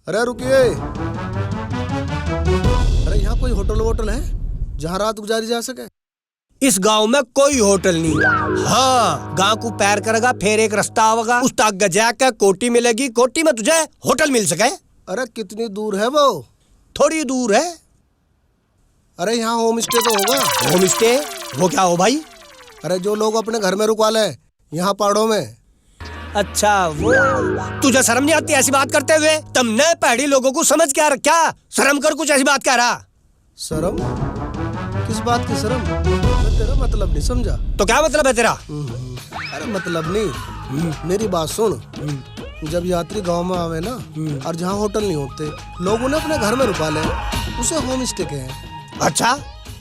[SPEAKER 2] अरे रुकिए। अरे यहाँ कोई होटल वोटल है जहाँ रात गुजारी जा सके?
[SPEAKER 1] इस गांव में कोई होटल नहीं। हाँ गांव को पैर करेगा फिर एक रास्ता होगा, उस तक गजा के कोठी मिलेगी, कोठी में तुझे होटल मिल सके।
[SPEAKER 2] अरे कितनी दूर है वो?
[SPEAKER 1] थोड़ी दूर है।
[SPEAKER 2] अरे यहाँ होम स्टे तो होगा।
[SPEAKER 1] होम स्टे वो क्या हो भाई?
[SPEAKER 2] अरे जो लोग अपने घर में रुकवा ले यहाँ पहाड़ों में।
[SPEAKER 1] अच्छा वो तुझे शर्म नहीं आती ऐसी बात करते हुए? तुमने पहाड़ी लोगों को समझ क्या रखा? शर्म कर कुछ ऐसी बात कह रहा।
[SPEAKER 2] शर्म? किस बात की शर्म? मैं तेरा मतलब नहीं समझा।
[SPEAKER 1] तो क्या मतलब है तेरा?
[SPEAKER 2] अरे मतलब नहीं, मेरी बात सुन। जब यात्री गांव में आवे ना और जहाँ होटल नहीं होते, लोग उन्हें अपने घर में रुका ले, उसे होम स्टे कहें।
[SPEAKER 1] अच्छा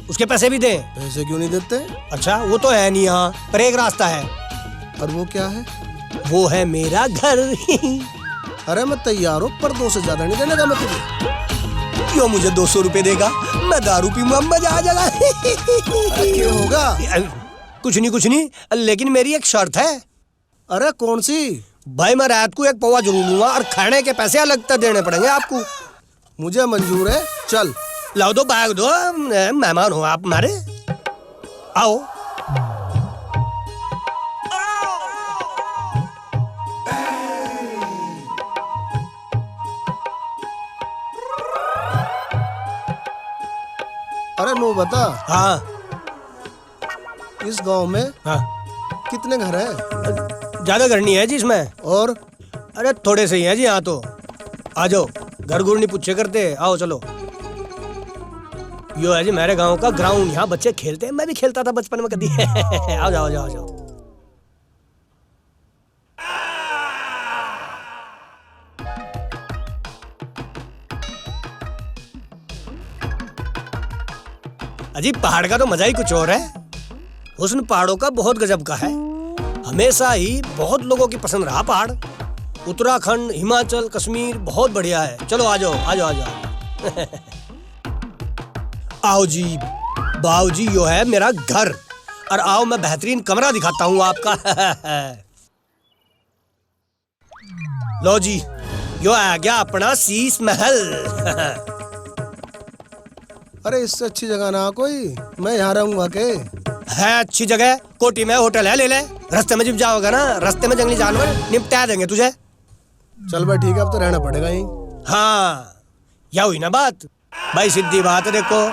[SPEAKER 1] उसके पैसे भी दे?
[SPEAKER 2] पैसे क्यों नहीं देते?
[SPEAKER 1] अच्छा वो तो है नहीं यहाँ पर एक रास्ता है।
[SPEAKER 2] और वो क्या है?
[SPEAKER 1] वो है मेरा घर।
[SPEAKER 2] अरे मैं तैयार हूँ पर 2 से ज्यादा नहीं देने का मैं तुझे।
[SPEAKER 1] क्यों मुझे 200 रुपए देगा? मैं दारू पीऊंगा मजा आ जाएगा।
[SPEAKER 2] क्यों होगा?
[SPEAKER 1] कुछ नहीं लेकिन मेरी एक शर्त है।
[SPEAKER 2] अरे कौन सी?
[SPEAKER 1] भाई मैं रात को एक पौवा जरूर लूंगा और खाने के पैसे अलग तक देने पड़ेंगे आपको।
[SPEAKER 2] मुझे मंजूर है, चल।
[SPEAKER 1] लाओ दो बैग दो, मेहमान हो आप हमारे। आओ।
[SPEAKER 2] अरे नो बता।
[SPEAKER 1] हाँ
[SPEAKER 2] इस गांव में
[SPEAKER 1] हाँ
[SPEAKER 2] कितने घर हैं?
[SPEAKER 1] ज्यादा घर नहीं है जी इसमें।
[SPEAKER 2] और?
[SPEAKER 1] अरे थोड़े से ही है जी यहाँ तो। आ जाओ, घर गुर नहीं पूछे करते। आओ चलो। यो है जी मेरे गांव का ग्राउंड, यहाँ बच्चे खेलते हैं। मैं भी खेलता था बचपन में कभी। आओ जाओ जाओ जाओ। अजी पहाड़ का तो मजा ही कुछ और है। हुस्न पहाड़ों का बहुत गजब का है। हमेशा ही बहुत लोगों की पसंद रहा पहाड़। उत्तराखंड, हिमाचल, कश्मीर बहुत बढ़िया है। चलो आ जाओ आ जाओ आ जाओ। आओ जी बाऊ जी, यो है मेरा घर। और आओ मैं बेहतरीन कमरा दिखाता हूँ आपका। लो जी, यो आ गया अपना शीश महल।
[SPEAKER 2] अरे इससे अच्छी जगह ना कोई, मैं यहाँ रहूंगा के।
[SPEAKER 1] है अच्छी जगह, कोठी में होटल है, ले ले। रास्ते में जब जाओगा ना, रास्ते में जंगली जानवर निपटा देंगे तुझे।
[SPEAKER 2] चल भाई ठीक है, अब तो रहना पड़ेगा यहीं।
[SPEAKER 1] हाँ या हुई ना बात। भाई सीधी बात है, देखो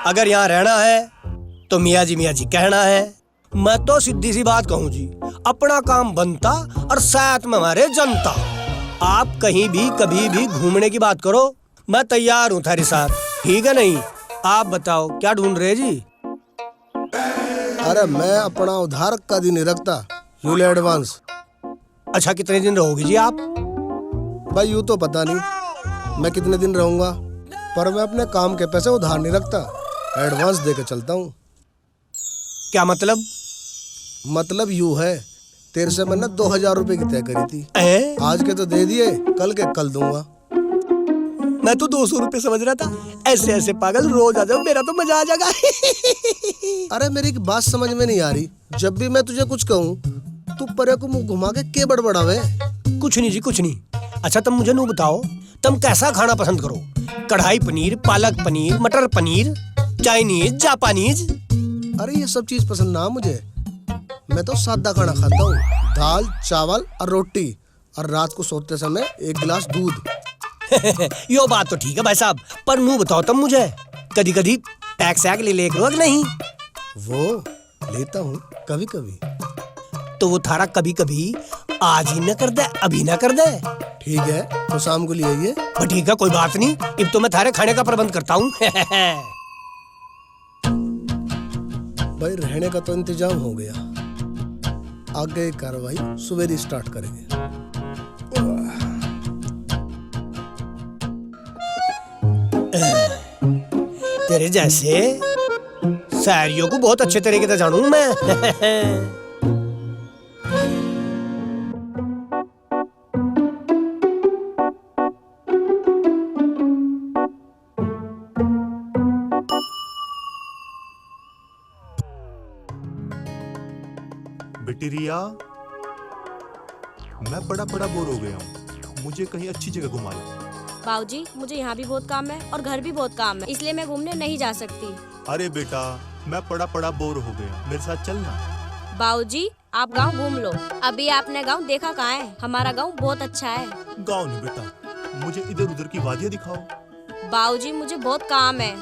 [SPEAKER 1] अगर यहाँ रहना है तो मियाँ जी कहना है। मैं तो सीधी सी बात कहूँ जी, अपना काम बनता और साथ में हमारे जनता। आप कहीं भी कभी भी घूमने की बात करो, मैं तैयार हूँ थारी साथ। ठीक है नहीं? आप बताओ क्या ढूंढ रहे जी?
[SPEAKER 2] अरे मैं अपना उधार कभी नहीं रखता, यूं ले एडवांस।
[SPEAKER 1] अच्छा कितने दिन रहोगे जी आप?
[SPEAKER 2] भाई यूं तो पता नहीं मैं कितने दिन रहूंगा, पर मैं अपने काम के पैसे उधार नहीं रखता, एडवांस दे के चलता हूँ।
[SPEAKER 1] क्या मतलब?
[SPEAKER 2] मतलब यूं है तेरे से मैंने 2000 रुपए की तय करी थी। आज के तो दे दिए, कल के कल दूंगा।
[SPEAKER 10] मैं तो 200 रुपए समझ रहा था। ऐसे ऐसे पागल रोज आ जाओ, मेरा तो मजा आ जाएगा।
[SPEAKER 2] अरे मेरी एक बात समझ में नहीं आ रही, जब भी मैं तुझे कुछ कहूँ तू परे को मुंह घुमा के के बड़बड़ावे।
[SPEAKER 10] कुछ नहीं जी, कुछ नहीं। अच्छा तुम मुझे नू बताओ, तुम कैसा खाना पसंद करो? कढ़ाई पनीर, पालक पनीर, मटर पनीर, चाइनीज, जापानीज?
[SPEAKER 2] अरे ये सब चीज पसंद ना मुझे। मैं तो सादा खाना खाता हूँ, दाल चावल और रोटी, और रात को सोते समय 1 गिलास दूध।
[SPEAKER 10] यो बात तो ठीक है भाई साहब, पर नू बताओ तुम मुझे, कभी कभी पैक सैक ले ले करो कि नहीं?
[SPEAKER 2] वो लेता हूँ कभी कभी।
[SPEAKER 10] तो वो थारा कभी कभी आज ही न कर दे, अभी न कर दे।
[SPEAKER 2] ठीक है तो शाम को ले आइए।
[SPEAKER 10] ठीक है कोई बात नहीं, अब तो मैं थारे खाने का प्रबंध करता हूँ।
[SPEAKER 2] भाई रहने का तो इंतजाम हो गया, आगे कार्रवाई सवेरे स्टार्ट करेंगे।
[SPEAKER 10] तेरे जैसे शायरियों को बहुत अच्छे तरीके से जानू मैं।
[SPEAKER 4] बेटी रिया, मैं बड़ा बोर हो गया हूँ, मुझे कहीं अच्छी जगह घुमा लो।
[SPEAKER 7] बाबूजी मुझे यहाँ भी बहुत काम है और घर भी बहुत काम है, इसलिए मैं घूमने नहीं जा सकती।
[SPEAKER 4] अरे बेटा, मैं बड़ा बोर हो गया, मेरे साथ चलना।
[SPEAKER 7] बाबूजी आप गांव घूम लो, अभी आपने गांव देखा कहाँ है? हमारा गांव बहुत अच्छा है।
[SPEAKER 4] गाँव नहीं बेटा, मुझे इधर उधर की वादियाँ दिखाओ।
[SPEAKER 7] बाबूजी मुझे बहुत काम है।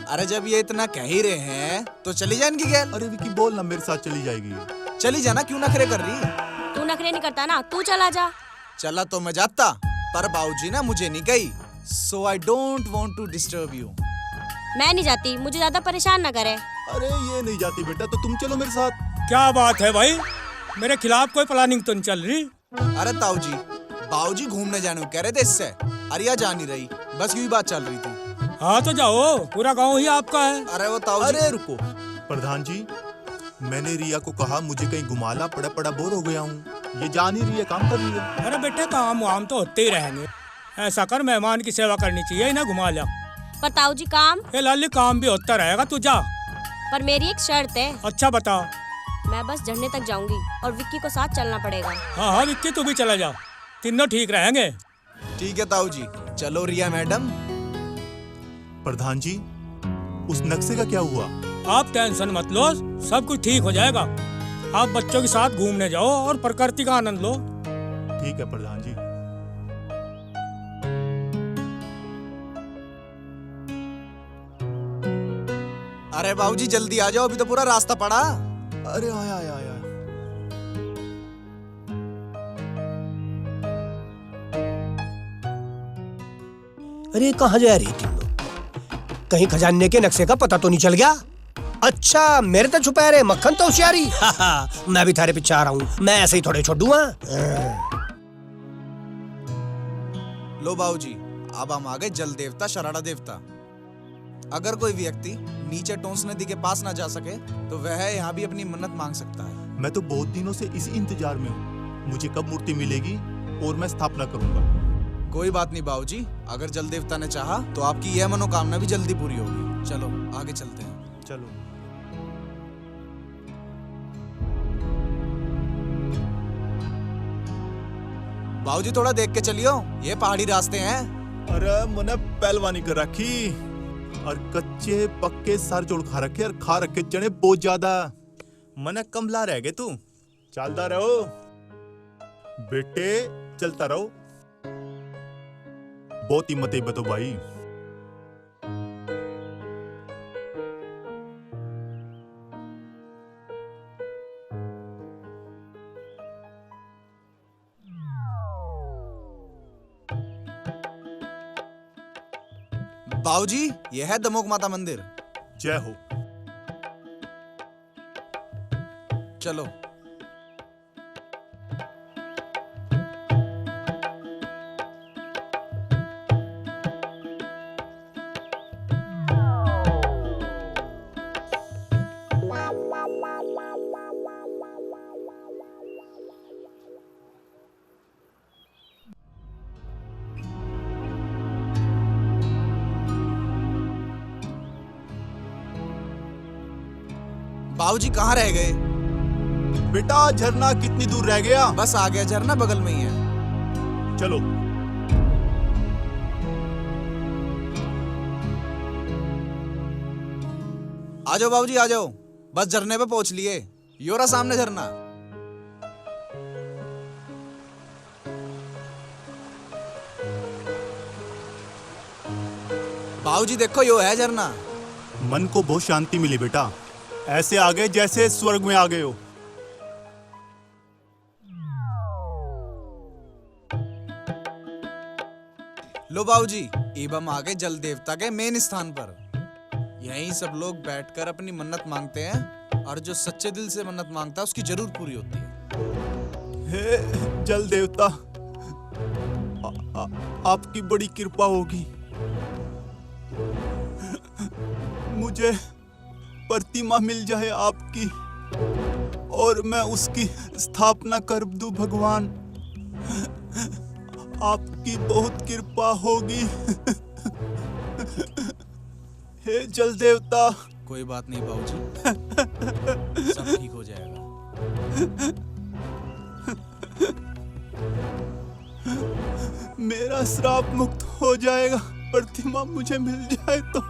[SPEAKER 8] अरे जब ये इतना कह ही रहे हैं तो चली जा इनकी गैल।
[SPEAKER 4] अरे विकी बोल ना, मेरे साथ चली जाएगी।
[SPEAKER 8] चली जाना, क्यों नखरे कर रही?
[SPEAKER 7] तू नखरे नहीं करता ना, तू चला जा।
[SPEAKER 8] चला तो मैं जाता, पर बाबूजी ना मुझे नहीं कही, so I don't want to disturb you.
[SPEAKER 7] मैं नहीं जाती, मुझे ज्यादा परेशान न करे।
[SPEAKER 4] अरे ये नहीं जाती बेटा, तो तुम चलो मेरे साथ।
[SPEAKER 9] क्या बात है भाई, मेरे खिलाफ कोई प्लानिंग तो नहीं चल रही?
[SPEAKER 8] अरे ताऊ जी, बाबूजी घूमने जाने को कह रहे थे, इससे अरिया जा नहीं रही, बस यूं ही बात चल रही थी।
[SPEAKER 9] हाँ तो जाओ, पूरा गांव ही आपका है।
[SPEAKER 8] अरे वो ताऊ जी,
[SPEAKER 4] अरे रुको प्रधान जी, मैंने रिया को कहा मुझे कहीं घुमा ला, बड़ा बोर हो गया हूँ, ये जा नहीं रही है, काम कर रही है।
[SPEAKER 9] अरे बेटे काम वाम तो होते ही रहेंगे, ऐसा कर मेहमान की सेवा करनी चाहिए, इन्हें घुमा ला।
[SPEAKER 7] पर ताऊ जी काम?
[SPEAKER 9] ये लाली काम भी होता रहेगा, तू जा।
[SPEAKER 7] पर मेरी एक शर्त है।
[SPEAKER 9] अच्छा बता।
[SPEAKER 7] मैं बस झरने तक जाऊंगी और विक्की को साथ चलना पड़ेगा।
[SPEAKER 9] हाँ हाँ विक्की तू भी चला जा, तीनों ठीक रहेंगे।
[SPEAKER 8] ठीक है ताऊ जी, चलो रिया मैडम।
[SPEAKER 4] प्रधान जी, उस नक्शे का क्या हुआ?
[SPEAKER 9] आप टेंशन मत लो, सब कुछ ठीक हो जाएगा। आप बच्चों के साथ घूमने जाओ और प्रकृति का आनंद लो।
[SPEAKER 4] ठीक है प्रधान जी।
[SPEAKER 8] अरे बाबूजी जल्दी आ जाओ, अभी तो पूरा रास्ता पड़ा।
[SPEAKER 4] अरे आया आया आया।
[SPEAKER 10] अरे कहाँ जा रही तुम लोग? कहीं खजाने के नक्शे का पता तो नहीं चल गया? अच्छा मेरे तो छुपा रहे, मक्खन तो होशियारी। मैं भी थारे पीछे आ रहा हूँ, मैं ऐसे ही थोड़े छोड़ दूंगा।
[SPEAKER 8] लो बाबूजी, अब हम आ गए जल देवता शराड़ा देवता। अगर कोई व्यक्ति नीचे टोंस नदी के पास ना जा सके तो वह यहाँ भी अपनी मन्नत मांग सकता है।
[SPEAKER 4] मैं तो बहुत दिनों से इसी इंतजार में हूँ, मुझे कब मूर्ति मिलेगी और मैं स्थापना करूंगा।
[SPEAKER 8] कोई बात नहीं बाबूजी, अगर जल देवता ने चाहा तो आपकी यह मनोकामना भी जल्दी पूरी होगी। चलो आगे चलते हैं।
[SPEAKER 4] चलो।
[SPEAKER 8] बाबूजी थोड़ा देख के चलियो, ये पहाड़ी रास्ते हैं।
[SPEAKER 4] अरे मैंने पहलवानी कर रखी और कच्चे पक्के सार जोड़ खा रखे और खा रखे चने बहुत ज्यादा। मने कमला रह गए तू, चलता रहो बेटे, चलता रहो। बहुत हिम्मत है बतो भाई।
[SPEAKER 8] बाबूजी यह है दमोक माता मंदिर।
[SPEAKER 4] जय हो।
[SPEAKER 8] चलो। बाबूजी कहाँ रह गए?
[SPEAKER 4] बेटा झरना कितनी दूर रह गया?
[SPEAKER 8] बस आ गया झरना, बगल में ही है।
[SPEAKER 4] चलो।
[SPEAKER 8] आ जाओ बाबूजी, आ जाओ, बस झरने पे पहुंच लिए। यो रहा सामने झरना। बाबूजी देखो, यो है झरना।
[SPEAKER 4] मन को बहुत शांति मिली बेटा, ऐसे आ गए जैसे स्वर्ग में आ गए हो।
[SPEAKER 8] लो बाबूजी, अब हम आ गए जल देवता के मेन स्थान पर। यहीं सब लोग बैठकर अपनी मन्नत मांगते हैं, और जो सच्चे दिल से मन्नत मांगता है उसकी जरूर पूरी होती है।
[SPEAKER 4] हे जल देवता, आपकी बड़ी कृपा होगी। मुझे प्रतिमा मिल जाए आपकी, और मैं उसकी स्थापना कर दूं भगवान। आपकी बहुत कृपा होगी। हे जल देवता।
[SPEAKER 8] कोई बात नहीं बाबूजी, सब ठीक हो जाएगा।
[SPEAKER 4] मेरा श्राप मुक्त हो जाएगा, प्रतिमा मुझे मिल जाए तो।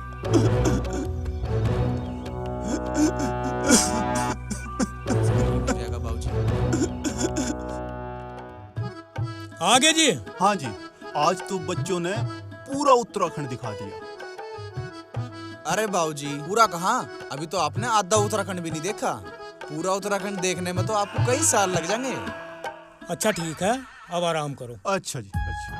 [SPEAKER 8] ठीक हो जाएगा बाबूजी।
[SPEAKER 9] आगे जी।
[SPEAKER 4] हाँ जी, आज तो बच्चों ने पूरा उत्तराखंड दिखा दिया।
[SPEAKER 8] अरे बाबूजी, पूरा कहाँ, अभी तो आपने आधा उत्तराखंड भी नहीं देखा। पूरा उत्तराखंड देखने में तो आपको कई साल लग जाएंगे।
[SPEAKER 9] अच्छा ठीक है, अब आराम करो।
[SPEAKER 4] अच्छा जी, अच्छा।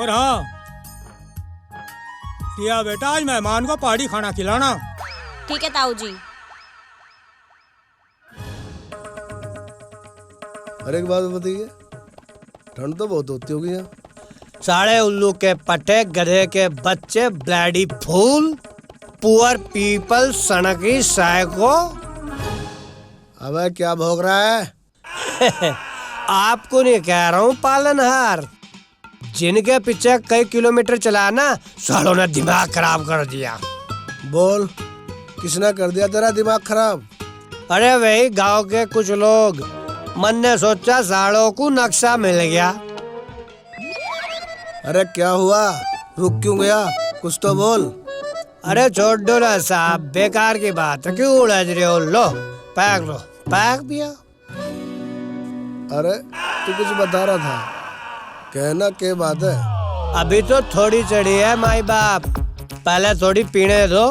[SPEAKER 9] और हाँ रिया बेटा, आज मेहमान को पहाड़ी खाना खिलाना।
[SPEAKER 7] ठीक है ताऊ जी।
[SPEAKER 2] अरे एक बात बताइए, ठंड तो बहुत होती होगी यहाँ।
[SPEAKER 10] साढ़े उल्लू के पट्टे, गधे के बच्चे, ब्लैडी फूल, पुअर पीपल, सनकी साइको।
[SPEAKER 2] अबे क्या भोग रहा है?
[SPEAKER 10] आपको नहीं कह रहा हूँ पालनहार, जिनके पीछे कई किलोमीटर चला ना, सालों ने दिमाग खराब कर दिया।
[SPEAKER 2] बोल, किसने कर दिया तेरा दिमाग खराब?
[SPEAKER 10] अरे वही गांव के कुछ लोग। मन ने सोचा सालों को नक्शा मिल गया।
[SPEAKER 2] अरे क्या हुआ, रुक क्यों गया, कुछ तो बोल।
[SPEAKER 10] अरे छोड़ दो ना साहब, बेकार की बात है, क्यों उलझ रहे हो? लो पैक पिया।
[SPEAKER 2] अरे तू कुछ बता रहा था, कहना क्या बात है?
[SPEAKER 10] अभी तो थोड़ी चढ़ी है माई बाप, पहले थोड़ी पीने दो,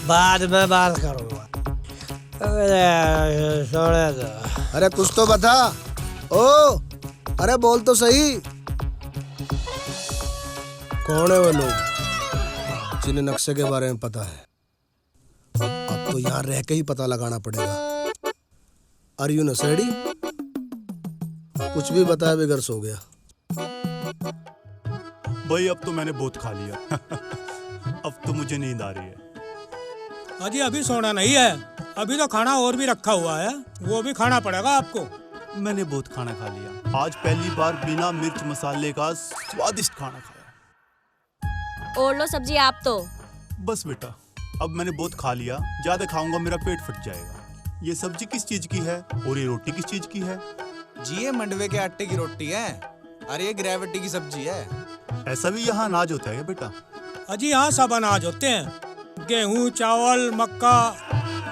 [SPEAKER 10] बाद में बात करूंगा। छोड़े दो।
[SPEAKER 2] अरे कुछ तो बता। ओ अरे बोल तो सही, कौन है वो लोग जिन्हें नक्शे के बारे में पता है? अब तो यहाँ रह के ही पता लगाना पड़ेगा। आर यू नशेड़ी? कुछ भी बताया बगैर सो गया।
[SPEAKER 4] भाई अब तो मैंने बहुत खा लिया। अब तो मुझे नींद आ रही है।
[SPEAKER 9] अजी अभी सोना नहीं है, अभी तो खाना और भी रखा हुआ है, वो भी खाना पड़ेगा आपको।
[SPEAKER 4] मैंने बहुत खाना खा लिया, आज पहली बार बिना मिर्च मसाले का स्वादिष्ट खाना खाया।
[SPEAKER 7] और लो सब्जी आप तो।
[SPEAKER 4] बस बेटा, अब मैंने बहुत खा लिया, ज्यादा खाऊंगा मेरा पेट फट जाएगा। ये सब्जी किस चीज की है और ये रोटी किस चीज की है?
[SPEAKER 8] जी ये मंडवे के आटे की रोटी है, और ये ग्रेविटी की सब्जी है।
[SPEAKER 4] ऐसा भी यहाँ अनाज होता है बेटा?
[SPEAKER 9] अजी यहाँ सब अनाज होते हैं, गेहूँ, चावल, मक्का,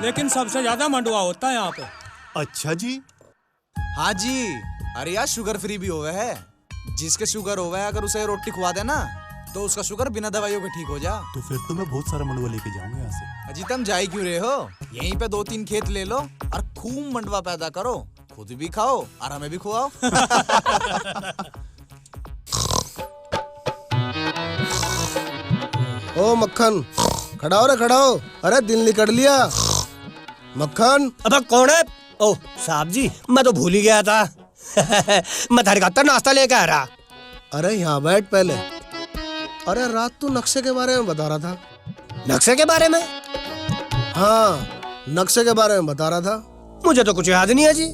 [SPEAKER 9] लेकिन सबसे ज्यादा मंडुआ होता है यहाँ पे।
[SPEAKER 4] अच्छा जी।
[SPEAKER 8] हाँ जी, अरे यार शुगर फ्री भी होवे है। जिसके शुगर होवे है, अगर उसे रोटी खुआ देना तो उसका शुगर बिना दवाइयों के ठीक हो जा।
[SPEAKER 4] तो फिर तो मैं बहुत सारा मंडुआ लेके जाऊंगा यहाँ से।
[SPEAKER 8] अजी तुम जा ही क्यों रहे हो? यहीं पे 2-3 खेत ले लो और खूब मंडवा पैदा करो, खुद भी खाओ और हमें भी खुआओ।
[SPEAKER 2] ओ मक्खन, खड़ा हो रे, खड़ा हो। अरे दिल निकल लिया मक्खन।
[SPEAKER 10] अब कौन है? ओ साहब जी, मैं तो भूल ही गया था। मैं थारे खातर नाश्ता लेके आ रहा।
[SPEAKER 2] अरे यहाँ बैठ पहले। अरे रात तू नक्शे के बारे में बता रहा था।
[SPEAKER 10] नक्शे के बारे में?
[SPEAKER 2] हाँ, नक्शे के बारे में बता रहा था।
[SPEAKER 10] मुझे तो कुछ याद नहीं है जी,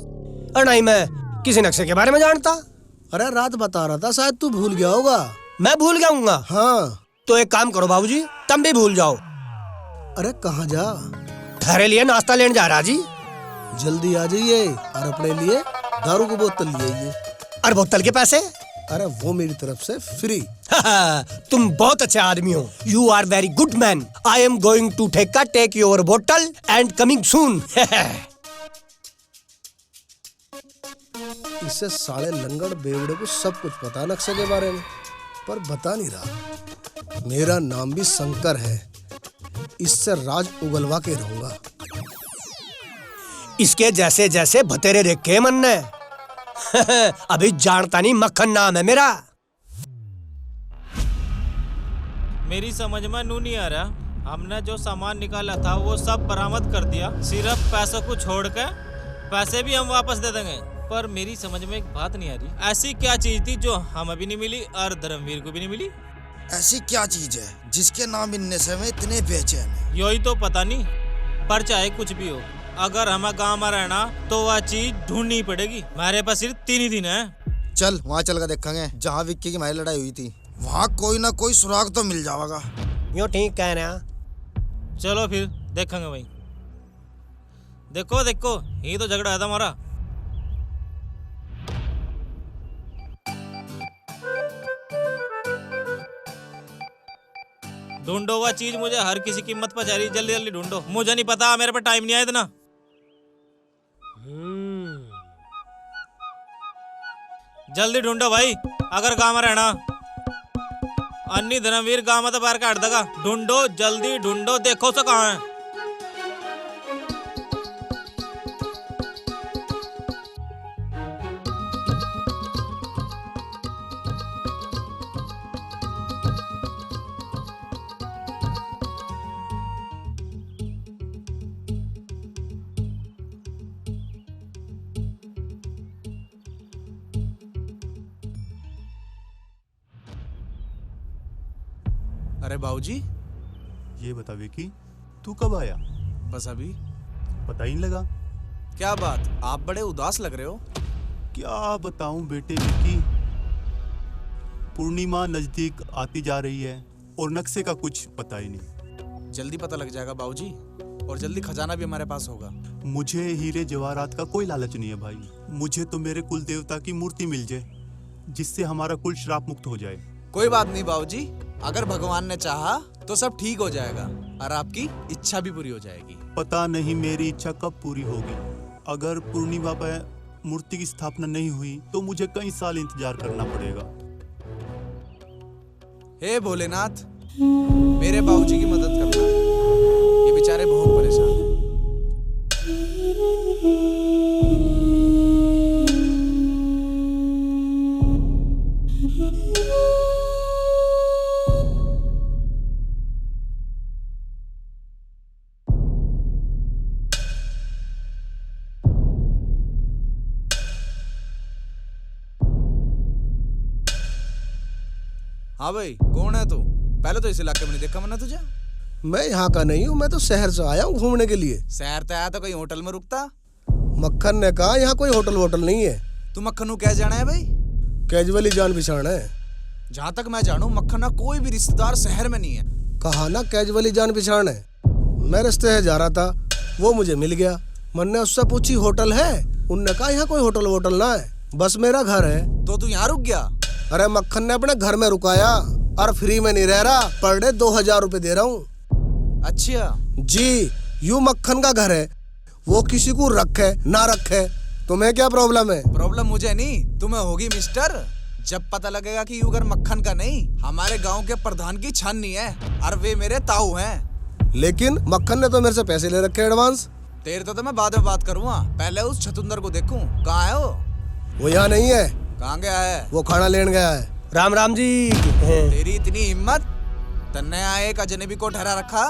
[SPEAKER 10] और नहीं मैं किसी नक्शे के बारे में जानता।
[SPEAKER 2] अरे रात बता रहा था, शायद तू भूल गया होगा।
[SPEAKER 10] मैं भूल गया हूँगा?
[SPEAKER 2] हाँ।
[SPEAKER 10] तो एक काम करो बाबूजी, तुम भी भूल जाओ।
[SPEAKER 2] अरे कहाँ जा?
[SPEAKER 10] थारे लिए नाश्ता लेने जा रहा जी।
[SPEAKER 2] जल्दी आ जाइए और अपने लिए दारू की बोतल ले आइए।
[SPEAKER 10] और बोतल के पैसे?
[SPEAKER 2] अरे वो मेरी तरफ से फ्री।
[SPEAKER 10] तुम बहुत अच्छे आदमी हो। You are very good man. I am going to take your बोतल एंड कमिंग सून।
[SPEAKER 2] इससे साले लंगड़ बेवड़े को सब कुछ पता नक्शे के बारे में, पर बता नहीं रहा। मेरा नाम भी शंकर है, इससे राज उगलवा के रहूंगा।
[SPEAKER 10] इसके जैसे जैसे भतेरे देखे मन ने। अभी जानता नहीं, मक्खन नाम है मेरा।
[SPEAKER 5] मेरी समझ में नू नहीं आ रहा। हमने जो सामान निकाला था वो सब बरामद कर दिया, सिर्फ पैसों को छोड़ के। पैसे भी हम वापस दे देंगे, पर मेरी समझ में एक बात नहीं आ रही, ऐसी क्या चीज थी जो हमें भी नहीं मिली और धर्मवीर को भी नहीं मिली?
[SPEAKER 6] ऐसी क्या चीज है जिसके ना मिलने से मैं इतने बेचैन है?
[SPEAKER 5] यही तो पता नहीं, पर चाहे कुछ भी हो, अगर हमें गांव में रहना तो वह चीज ढूंढनी पड़ेगी। हमारे पास सिर्फ 3 ही दिन है।
[SPEAKER 6] चल वहाँ चल कर देखेंगे जहाँ विक्की की हमारी लड़ाई हुई थी। वहाँ कोई ना कोई सुराग तो मिल जाएगा।
[SPEAKER 10] यो ठीक कह रहे हैं।
[SPEAKER 5] चलो फिर देखेंगे भाई। देखो देखो, ये तो झगड़ा था हमारा। ढूंढो वह चीज, मुझे हर किसी कीमत पर चाहिए। जल्दी जल्दी ढूंढो, मुझे नहीं पता, मेरे पे टाइम नहीं है इतना। जल्दी ढूंढो भाई, अगर गांव में रहना। अन्नी धर्मवीर गांव में तो बाहर काट देगा। ढूंढो, जल्दी ढूंढो, देखो तो कहाँ है।
[SPEAKER 8] अरे बाबूजी,
[SPEAKER 4] ये बता विकी, तू कब आया?
[SPEAKER 8] बस अभी।
[SPEAKER 4] पता ही नहीं लगा।
[SPEAKER 8] क्या बात, आप बड़े उदास लग रहे हो।
[SPEAKER 4] क्या बताऊं बेटे विकी, पूर्णिमा नजदीक आती जा रही है और नक्शे का कुछ पता ही नहीं।
[SPEAKER 8] जल्दी पता लग जाएगा बाबूजी, और जल्दी खजाना भी हमारे पास होगा।
[SPEAKER 4] मुझे हीरे जवाहरात का कोई लालच नहीं है भाई। मुझे तो मेरे कुल देवता की मूर्ति मिल जाए, जिससे हमारा कुल श्राप मुक्त हो जाए।
[SPEAKER 8] कोई बात नहीं बाबूजी, अगर भगवान ने चाहा तो सब ठीक हो जाएगा और आपकी इच्छा भी पूरी हो जाएगी।
[SPEAKER 4] पता नहीं मेरी इच्छा कब पूरी होगी। अगर पूर्णिमा पर मूर्ति की स्थापना नहीं हुई तो मुझे कई साल इंतजार करना पड़ेगा।
[SPEAKER 8] हे भोलेनाथ, मेरे बाबूजी की मदद करना, ये बेचारे बहुत परेशान हैं। हाँ भाई, कौन है तू? पहले तो इस इलाके में नहीं देखा मैंने तुझे।
[SPEAKER 2] मैं यहाँ का नहीं हूँ, मैं तो शहर से आया हूँ घूमने के लिए।
[SPEAKER 8] शहर तो आया तो कहीं होटल में रुकता।
[SPEAKER 2] मक्खन ने कहा यहाँ कोई होटल वोटल नहीं है।
[SPEAKER 8] तू मक्खन क्या जाना है भाई?
[SPEAKER 2] कैजुअली जान पहचान है।
[SPEAKER 8] जहाँ तक मैं जानूं, मक्खन का कोई भी रिश्तेदार शहर में नहीं है।
[SPEAKER 2] कहा ना कैजुअली जान पहचान है। मैं रास्ते से जा रहा था, वो मुझे मिल गया। मैंने उससे पूछी होटल है, उनने कहा यहाँ कोई होटल वोटल ना है, बस मेरा घर है।
[SPEAKER 8] तो तू यहाँ रुक गया?
[SPEAKER 2] अरे मक्खन ने अपने घर में रुकाया, और फ्री में नहीं रह रहा, पर डे 2000 रुपए दे रहा हूँ।
[SPEAKER 8] अच्छा
[SPEAKER 2] जी, यू मक्खन का घर है, वो किसी को रखे ना रखे, तुम्हें क्या प्रॉब्लम है?
[SPEAKER 8] प्रॉब्लम मुझे नहीं, तुम्हें होगी मिस्टर। जब पता लगेगा कि यू घर मक्खन का नहीं, हमारे गांव के प्रधान की छाननी है, और वे मेरे ताऊ हैं।
[SPEAKER 2] लेकिन मक्खन ने तो मेरे से पैसे ले रखे एडवांस।
[SPEAKER 8] तेरे तो मैं बाद में बात करूँगा, पहले उस छतुंदर को देखूं। कहाँ है
[SPEAKER 2] वो यहाँ नहीं है।
[SPEAKER 8] कहाँ गया है?
[SPEAKER 2] वो खाना लेने गया है।
[SPEAKER 10] राम राम जी।
[SPEAKER 8] तेरी इतनी हिम्मत, तन्ने आए का जनेबी को ठहरा रखा।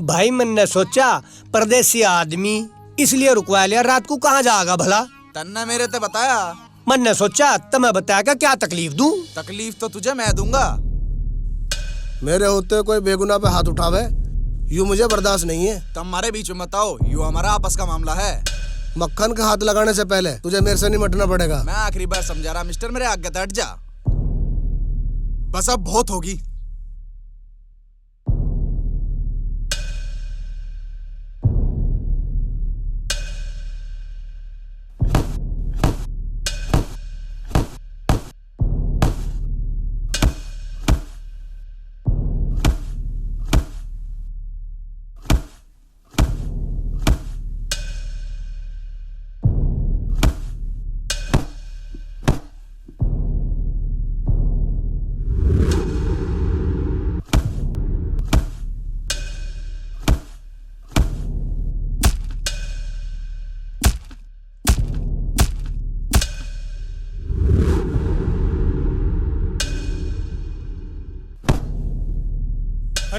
[SPEAKER 10] भाई मैंने सोचा परदेसी आदमी, इसलिए रुकवा लिया। रात को कहाँ जाएगा भला?
[SPEAKER 8] तन्ने मेरे ते बताया।
[SPEAKER 10] मैंने सोचा तुम्हें बताया क्या तकलीफ दूं?
[SPEAKER 8] तकलीफ तो तुझे मैं दूंगा।
[SPEAKER 2] मेरे होते कोई बेगुनाह पे हाथ उठावे, यूं मुझे बर्दाश्त नहीं है।
[SPEAKER 8] तुम हमारे बीच में बताओ, यू हमारा आपस का मामला है।
[SPEAKER 2] मक्खन का हाथ लगाने से पहले तुझे मेरे से निपटना पड़ेगा।
[SPEAKER 8] मैं आखिरी बार समझा रहा मिस्टर, मेरे आगे हट जा। बस अब बहुत होगी।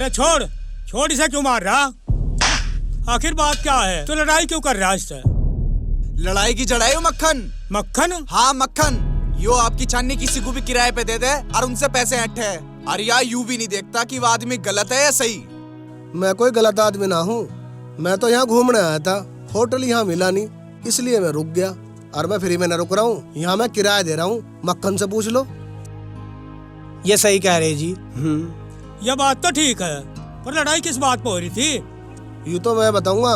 [SPEAKER 9] अरे छोड़ छोड़, इसे क्यों मार रहा? आखिर बात क्या है? तो लड़ाई क्यों कर रहा है इससे?
[SPEAKER 8] लड़ाई की जड़ाई हो मक्खन।
[SPEAKER 9] मक्खन?
[SPEAKER 8] हाँ मक्खन, यो आपकी छाननी किसी को भी किराए पे दे दे और उनसे पैसे ऐंठे। और यार यूं भी नहीं देखता कि वो आदमी गलत है या सही।
[SPEAKER 2] मैं कोई गलत आदमी ना हूँ। मैं तो यहाँ घूमने आया था, होटल यहाँ मिला नहीं, इसलिए मैं रुक गया। और मैं फ्री में न रुक रहा हूँ, यहाँ मैं किराया दे रहा हूँ। मक्खन से पूछ लो।
[SPEAKER 10] ये सही कह रहे जी।
[SPEAKER 9] यह बात तो ठीक है, पर लड़ाई किस बात पर हो रही थी?
[SPEAKER 2] यूँ तो मैं बताऊंगा,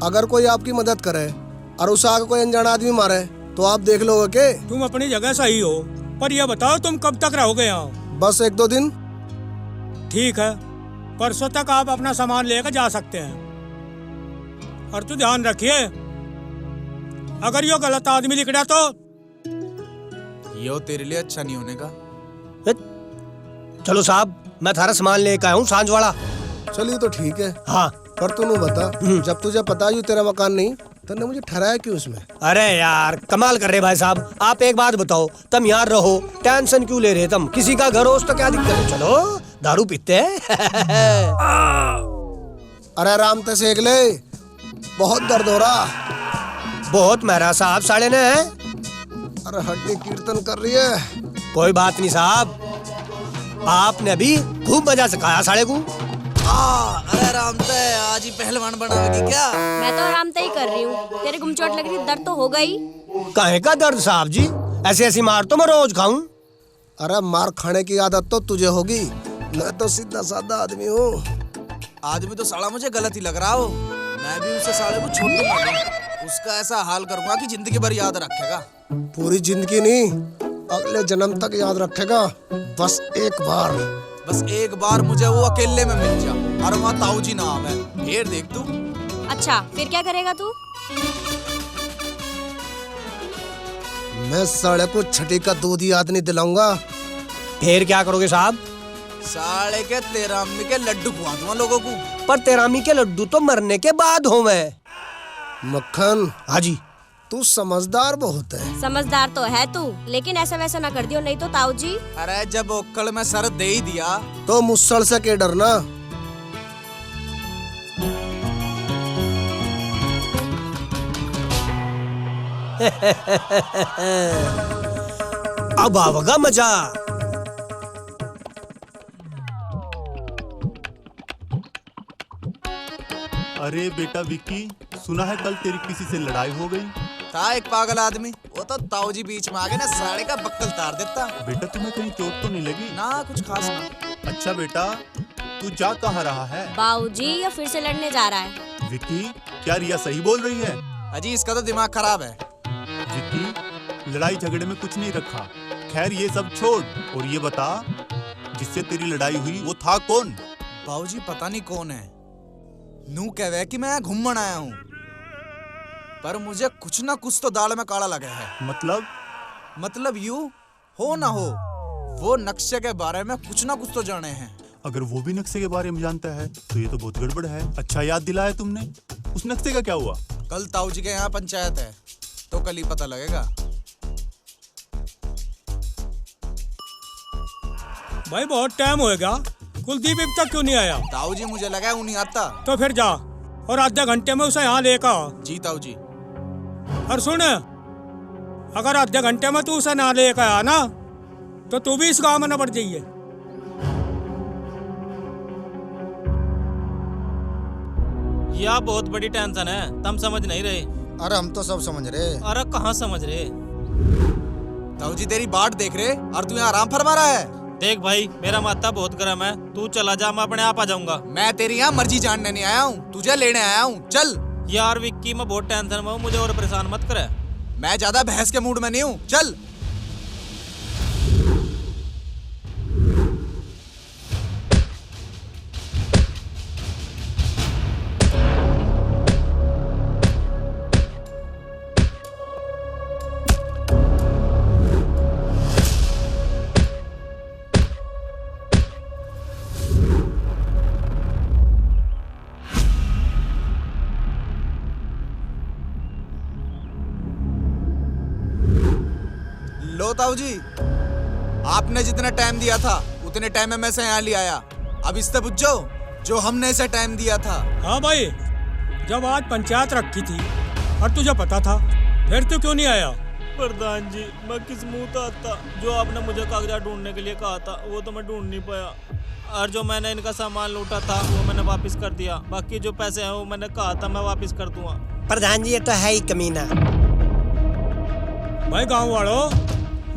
[SPEAKER 2] अगर कोई आपकी मदद करे और उसे आगे कोई अनजान आदमी मारे तो आप देख लोगे के?
[SPEAKER 9] तुम अपनी जगह सही हो, पर यह बताओ तुम कब तक रहोगे यहाँ?
[SPEAKER 2] बस 1-2 दिन।
[SPEAKER 9] ठीक है, परसों तक आप अपना सामान लेकर जा सकते हैं। और तू ध्यान रखिए, अगर यो गलत आदमी निकला तो
[SPEAKER 8] यो तेरे लिए अच्छा नहीं होने का।
[SPEAKER 10] चलो साहब, मैं थारा सामान लेकर आया हूँ सांझवाड़ा।
[SPEAKER 2] चलिए तो ठीक है।
[SPEAKER 10] हाँ,
[SPEAKER 2] पर तू बता, जब तुझे पता यूँ तेरा मकान नहीं, तूने मुझे ठहराया क्यों इसमें?
[SPEAKER 10] अरे यार कमाल कर रहे भाई साहब। आप एक बात बताओ, तुम यहाँ रहो, टेंशन क्यों ले रहे? तुम किसी का घर हो तो क्या दिक्कत है? चलो दारू पीते हैं।
[SPEAKER 2] अरे आराम से सेक ले, बहुत दर्द हो रहा।
[SPEAKER 10] बहुत मेरा साहब, साले ने है।
[SPEAKER 2] अरे हड्डी कीर्तन कर रही है।
[SPEAKER 10] कोई बात नहीं साहब, आपने अभी खूब मजा सिखाया साले को।
[SPEAKER 8] अरे आराम से, आज ही पहलवान बनावेगी क्या?
[SPEAKER 7] मैं तो आराम से ही कर रही हूँ। तेरे गुम चोट लग रही, दर्द तो हो गई।
[SPEAKER 10] काहे का दर्द साहब जी? ऐसी ऐसी मार तो मैं रोज खाऊं।
[SPEAKER 2] अरे मार खाने की आदत तो तुझे होगी, मैं तो सीधा साधा आदमी हूँ।
[SPEAKER 8] आदमी तो साला मुझे गलत ही लग रहा हो। मैं भी उसे साले को छोड़ दूंगा, उसका ऐसा हाल करूंगा कि जिंदगी भर याद रखेगा।
[SPEAKER 2] पूरी जिंदगी नहीं, अगले जन्म तक याद रखेगा। बस एक बार,
[SPEAKER 8] बस एक बार मुझे वो अकेले में मिल जा और वहाँ ताऊ जी ना आवे, फिर देख तू।
[SPEAKER 7] अच्छा, फिर क्या करेगा तू?
[SPEAKER 2] मैं साले को छठी का दूध याद नहीं दिलाऊंगा।
[SPEAKER 10] फिर क्या करोगे साहब?
[SPEAKER 8] साले के तेरा अम्मी के लड्डू खुआ दूंगा लोगों को।
[SPEAKER 10] पर तेरामी के लड्डू तो मरने के बाद होवे।
[SPEAKER 2] मक्खन,
[SPEAKER 10] हाँ जी।
[SPEAKER 2] तू समझदार बहुत है।
[SPEAKER 7] समझदार तो है तू, लेकिन ऐसा वैसा ना कर दियो, नहीं तो ताऊ जी।
[SPEAKER 8] अरे जब ओक्कड़ में सर दे ही दिया
[SPEAKER 2] तो मुस्सड़ से के डरना।
[SPEAKER 10] अब आवेगा मजा।
[SPEAKER 4] अरे बेटा विक्की, सुना है कल तेरी किसी से लड़ाई हो गई?
[SPEAKER 8] था एक पागल आदमी, वो तो ताऊ जी बीच में आ गए ना, साले का बक्कल तार देता।
[SPEAKER 4] बेटा तुम्हें कहीं चोट तो नहीं लगी?
[SPEAKER 8] ना कुछ खास ना।
[SPEAKER 4] अच्छा बेटा, तू जा कहाँ रहा है?
[SPEAKER 7] बाबूजी ये फिर से लड़ने जा रहा है।
[SPEAKER 4] विक्की, क्या रिया सही बोल रही है?
[SPEAKER 8] अजी इसका तो दिमाग खराब है।
[SPEAKER 4] विक्की, लड़ाई झगड़े में कुछ नहीं रखा। खैर ये सब छोड़ और ये बता, जिससे तेरी लड़ाई हुई वो था कौन?
[SPEAKER 8] बाबूजी पता नहीं कौन है, नू कहवे कि मैं घूमन आया हूँ, पर मुझे कुछ ना कुछ तो दाल में काला लगा है। मतलब यूं हो ना हो, वो नक्शे के बारे में कुछ ना कुछ तो जाने हैं।
[SPEAKER 4] अगर वो भी नक्शे के बारे में जानता है तो ये तो बहुत गड़बड़ है। अच्छा याद दिलाया तुमने। उस नक्शे का क्या हुआ?
[SPEAKER 8] कल ताऊ जी के यहाँ पंचायत है, तो कल ही पता लगेगा।
[SPEAKER 9] भाई बहुत टाइम हो गया, कुलदीप अब तक क्यों नहीं आया?
[SPEAKER 8] ताऊ जी मुझे लगा उन्हीं आता।
[SPEAKER 9] तो फिर जा और आधे घंटे में उसे यहाँ लेकर आ।
[SPEAKER 8] जी ताऊ जी।
[SPEAKER 9] और सुन, अगर आधे घंटे में तू उसे ना लेकर आया ना, तो तू भी इस गांव में न बढ़ जाइए।
[SPEAKER 5] यह बहुत बड़ी टेंशन है, तुम समझ नहीं रहे।
[SPEAKER 6] अरे हम तो सब समझ रहे।
[SPEAKER 5] अरे कहाँ समझ रहे?
[SPEAKER 8] ताऊ जी तेरी बाट देख रहे और तू यहाँ आराम फरमा रहा है।
[SPEAKER 5] देख भाई, मेरा माथा बहुत गर्म है, तू चला जा, मैं अपने आप आ जाऊंगा।
[SPEAKER 8] मैं तेरी यहाँ मर्जी जानने नहीं आया हूँ, तुझे लेने आया हूँ, चल।
[SPEAKER 5] यार विक्की, मैं बहुत टेंशन में हूँ, मुझे और परेशान मत करे।
[SPEAKER 8] मैं ज्यादा बहस के मूड में नहीं हूँ, चल। लो ताऊ जी, आपने जितना टाइम दिया था उतने टाइम में मैं से यहाँ ले आया, अब इससे पूछो जो हमने इसे टाइम दिया था।
[SPEAKER 9] हाँ भाई, जब आज पंचायत रखी थी और तुझे पता था, फिर तू क्यों नहीं आया?
[SPEAKER 5] प्रधान जी, मैं किस मुंह से आता? जो आपने मुझे कागजात ढूंढने के लिए कहा था वो तो मैं ढूंढ नहीं पाया, और जो मैंने इनका सामान लूटा था वो मैंने वापस कर दिया। बाकी जो पैसे हैं वो मैंने कहा था मैं वापस कर दूंगा।
[SPEAKER 10] प्रधान जी ये तो है ही कमीना।
[SPEAKER 9] भाई गांव वालों,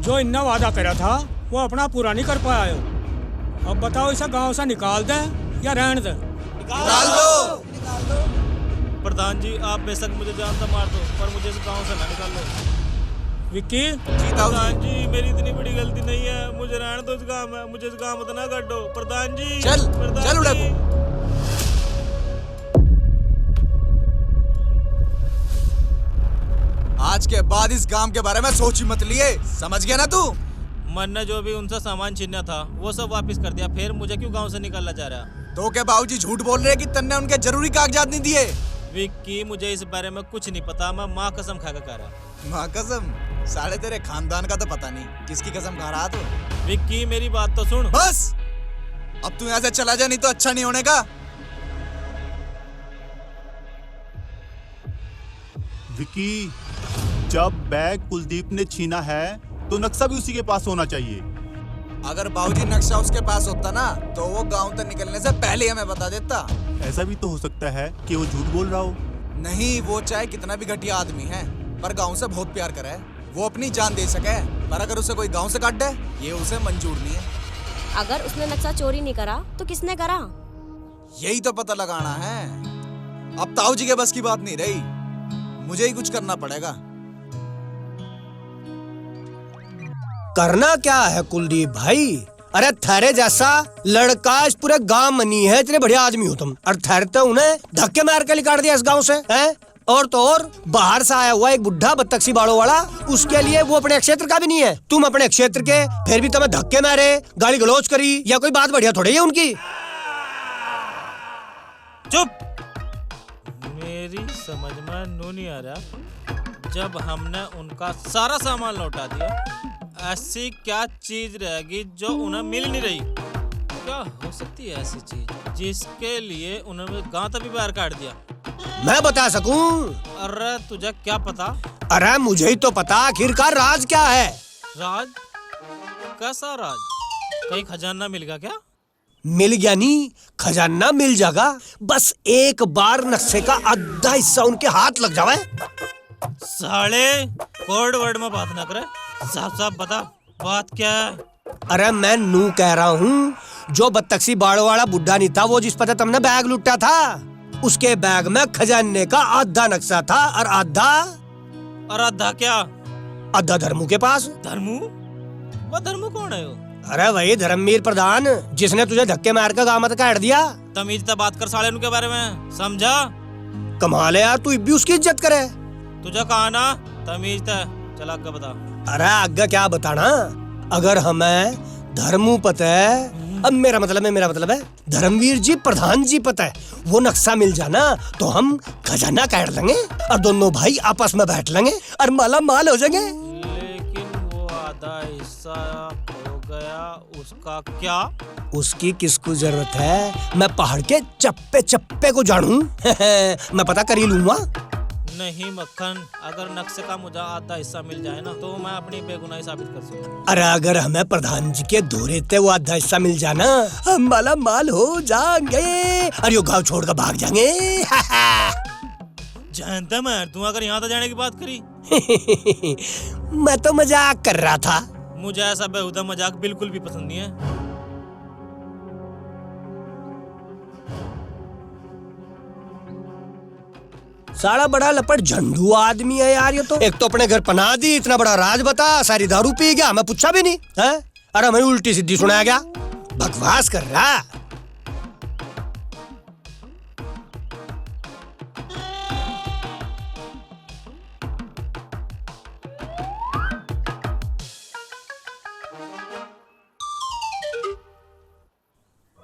[SPEAKER 9] जो इन्ना वादा करा था वो अपना पूरा नहीं कर पाया हो। अब बताओ इसे गांव से निकाल दे या रहने दे?
[SPEAKER 8] निकाल दो।
[SPEAKER 5] प्रधान जी, आप बेशक मुझे जान से मार दो, पर मुझे इस गांव से ना निकाल लो।
[SPEAKER 9] विक्की,
[SPEAKER 5] प्रधान जी, मेरी इतनी बड़ी गलती नहीं है, मुझे रहने दो इस गांव में, मुझे इस गांव में ना काटो। प्रधान जी
[SPEAKER 8] चल,
[SPEAKER 5] प्रधान
[SPEAKER 8] चल उड़े
[SPEAKER 5] जी।
[SPEAKER 8] आज के बाद इस गांव के बारे में सोच ही मत लिए, समझ गया ना तू?
[SPEAKER 5] मैंने जो भी उनसे सामान छीना था वो सब वापस कर दिया, फिर मुझे क्यों गांव से निकालना चाह रहा?
[SPEAKER 8] तो क्या बाबूजी झूठ बोल रहे कि तन्ने उनके जरूरी कागजात नहीं दिए?
[SPEAKER 5] विक्की, मुझे इस बारे में कुछ नहीं पता, मैं माँ कसम खा कर कह रहा।
[SPEAKER 8] माँ कसम? साले तेरे खानदान का तो पता नहीं, किसकी कसम खा रहा तू?
[SPEAKER 5] विक्की, मेरी बात तो सुन।
[SPEAKER 8] बस, अब तू यहाँ से चला जा, नहीं तो अच्छा नहीं होने का।
[SPEAKER 4] विकी, जब बैग कुलदीप ने छीना है तो नक्शा भी उसी के पास होना चाहिए।
[SPEAKER 8] अगर बाबूजी नक्शा उसके पास होता ना तो वो गांव तक निकलने से पहले हमें बता देता।
[SPEAKER 4] ऐसा भी तो हो सकता है कि वो झूठ बोल रहा हो।
[SPEAKER 8] नहीं, वो चाहे कितना भी घटिया आदमी है पर गांव से बहुत प्यार करे, वो अपनी जान दे सके, पर अगर उसे कोई गांव से काट दे ये उसे मंजूर नहीं है।
[SPEAKER 7] अगर उसने नक्शा चोरी नहीं करा तो किसने करा?
[SPEAKER 8] यही तो पता लगाना है। अब ताऊ जी के बस की बात नहीं रही, मुझे ही कुछ करना पड़ेगा।
[SPEAKER 10] करना क्या है कुलदीप भाई? अरे थारे जैसा लड़का इस पूरे गांव में नहीं है, इतने बढ़िया आदमी हो तुम, और ठहरते उन्हें धक्के मार के निकाल दिया इस गांव से, हैं? और तो और बाहर से आया हुआ एक बुढ़ा बदतक्सी बाड़ों वाला, उसके लिए वो अपने क्षेत्र का भी नहीं है, तुम अपने क्षेत्र के, फिर भी तुम्हें धक्के मारे, गाली गलौज करी, या कोई बात बढ़िया थोड़ी है उनकी?
[SPEAKER 5] चुप! मेरी समझ में नहीं आ रहा, जब हमने उनका सारा सामान लौटा दिया, ऐसी क्या चीज रहेगी जो उन्हें मिल नहीं रही? क्या हो सकती है ऐसी चीज जिसके लिए उन्होंने गांव तक भी बाहर काट दिया?
[SPEAKER 10] मैं बता सकूं?
[SPEAKER 5] अरे तुझे क्या पता?
[SPEAKER 10] अरे मुझे ही तो पता, आखिरकार राज क्या है?
[SPEAKER 5] राज? कैसा राज? कहीं खजाना मिल गया क्या?
[SPEAKER 10] मिल गया नहीं, खजाना मिल जाएगा, बस एक बार नक्शे का आधा हिस्सा उनके हाथ लग जावे।
[SPEAKER 5] साले कोड वर्ड में बात ना करे, साफ साफ बता बात क्या है?
[SPEAKER 10] अरे मैं नू कह रहा हूँ, जो बदतक्सी बाड़ों वाला बुढ़ा नहीं था, वो जिस पर तुमने बैग लुटा था, उसके बैग में खजाने का आधा नक्शा था, और
[SPEAKER 5] आधा क्या?
[SPEAKER 10] आधा धर्मू के पास।
[SPEAKER 5] धर्मू? वो धर्मू कौन है?
[SPEAKER 10] अरे वही धर्मवीर प्रधान, जिसने तुझे धक्के मार कर गाँव तक काट दिया।
[SPEAKER 5] तमीज से बात कर साले उनके बारे में, समझा?
[SPEAKER 10] कमाल है यार, तू भी उसकी इज्जत करे।
[SPEAKER 5] तुझे कहा ना तमीज से, चला आगे बता।
[SPEAKER 10] अरे आगे क्या बताना, अगर हमें धर्मू पता है, अब मेरा मतलब है धर्मवीर जी प्रधान जी पता है, वो नक्शा मिल जाना तो हम खजाना काट लेंगे और दोनों भाई आपस में बैठ लेंगे और माला माल हो जाएंगे।
[SPEAKER 5] लेकिन वो आधा हिस्सा हो गया, उसका क्या?
[SPEAKER 10] उसकी किसको जरूरत है? मैं पहाड़ के चप्पे चप्पे को जानूं मैं पता कर ही लूंगा।
[SPEAKER 5] नहीं मक्खन, अगर नक्शे का मुझे आधा हिस्सा मिल जाए ना तो मैं अपनी बेगुनाही साबित कर सकूंगा।
[SPEAKER 10] अरे अगर हमें प्रधान जी के धोरे ते वो आधा हिस्सा मिल जाना, हम माला माल हो जाएंगे और यो गांव छोड़ कर भाग जाएंगे
[SPEAKER 5] जानता मैं, तू अगर यहाँ तो जाने की बात करी
[SPEAKER 10] मैं तो मजाक कर रहा था।
[SPEAKER 5] मुझे ऐसा बेहुदा मजाक बिल्कुल भी पसंद नहीं है।
[SPEAKER 10] सारा बड़ा लपट झंडू आदमी है यार ये तो। एक तो अपने घर पनाह दी, इतना बड़ा राज बता, सारी दारू पी गया, मैं पूछा भी नहीं है? अरे मैं उल्टी सीधी सुनाया गया, बकवास कर रहा।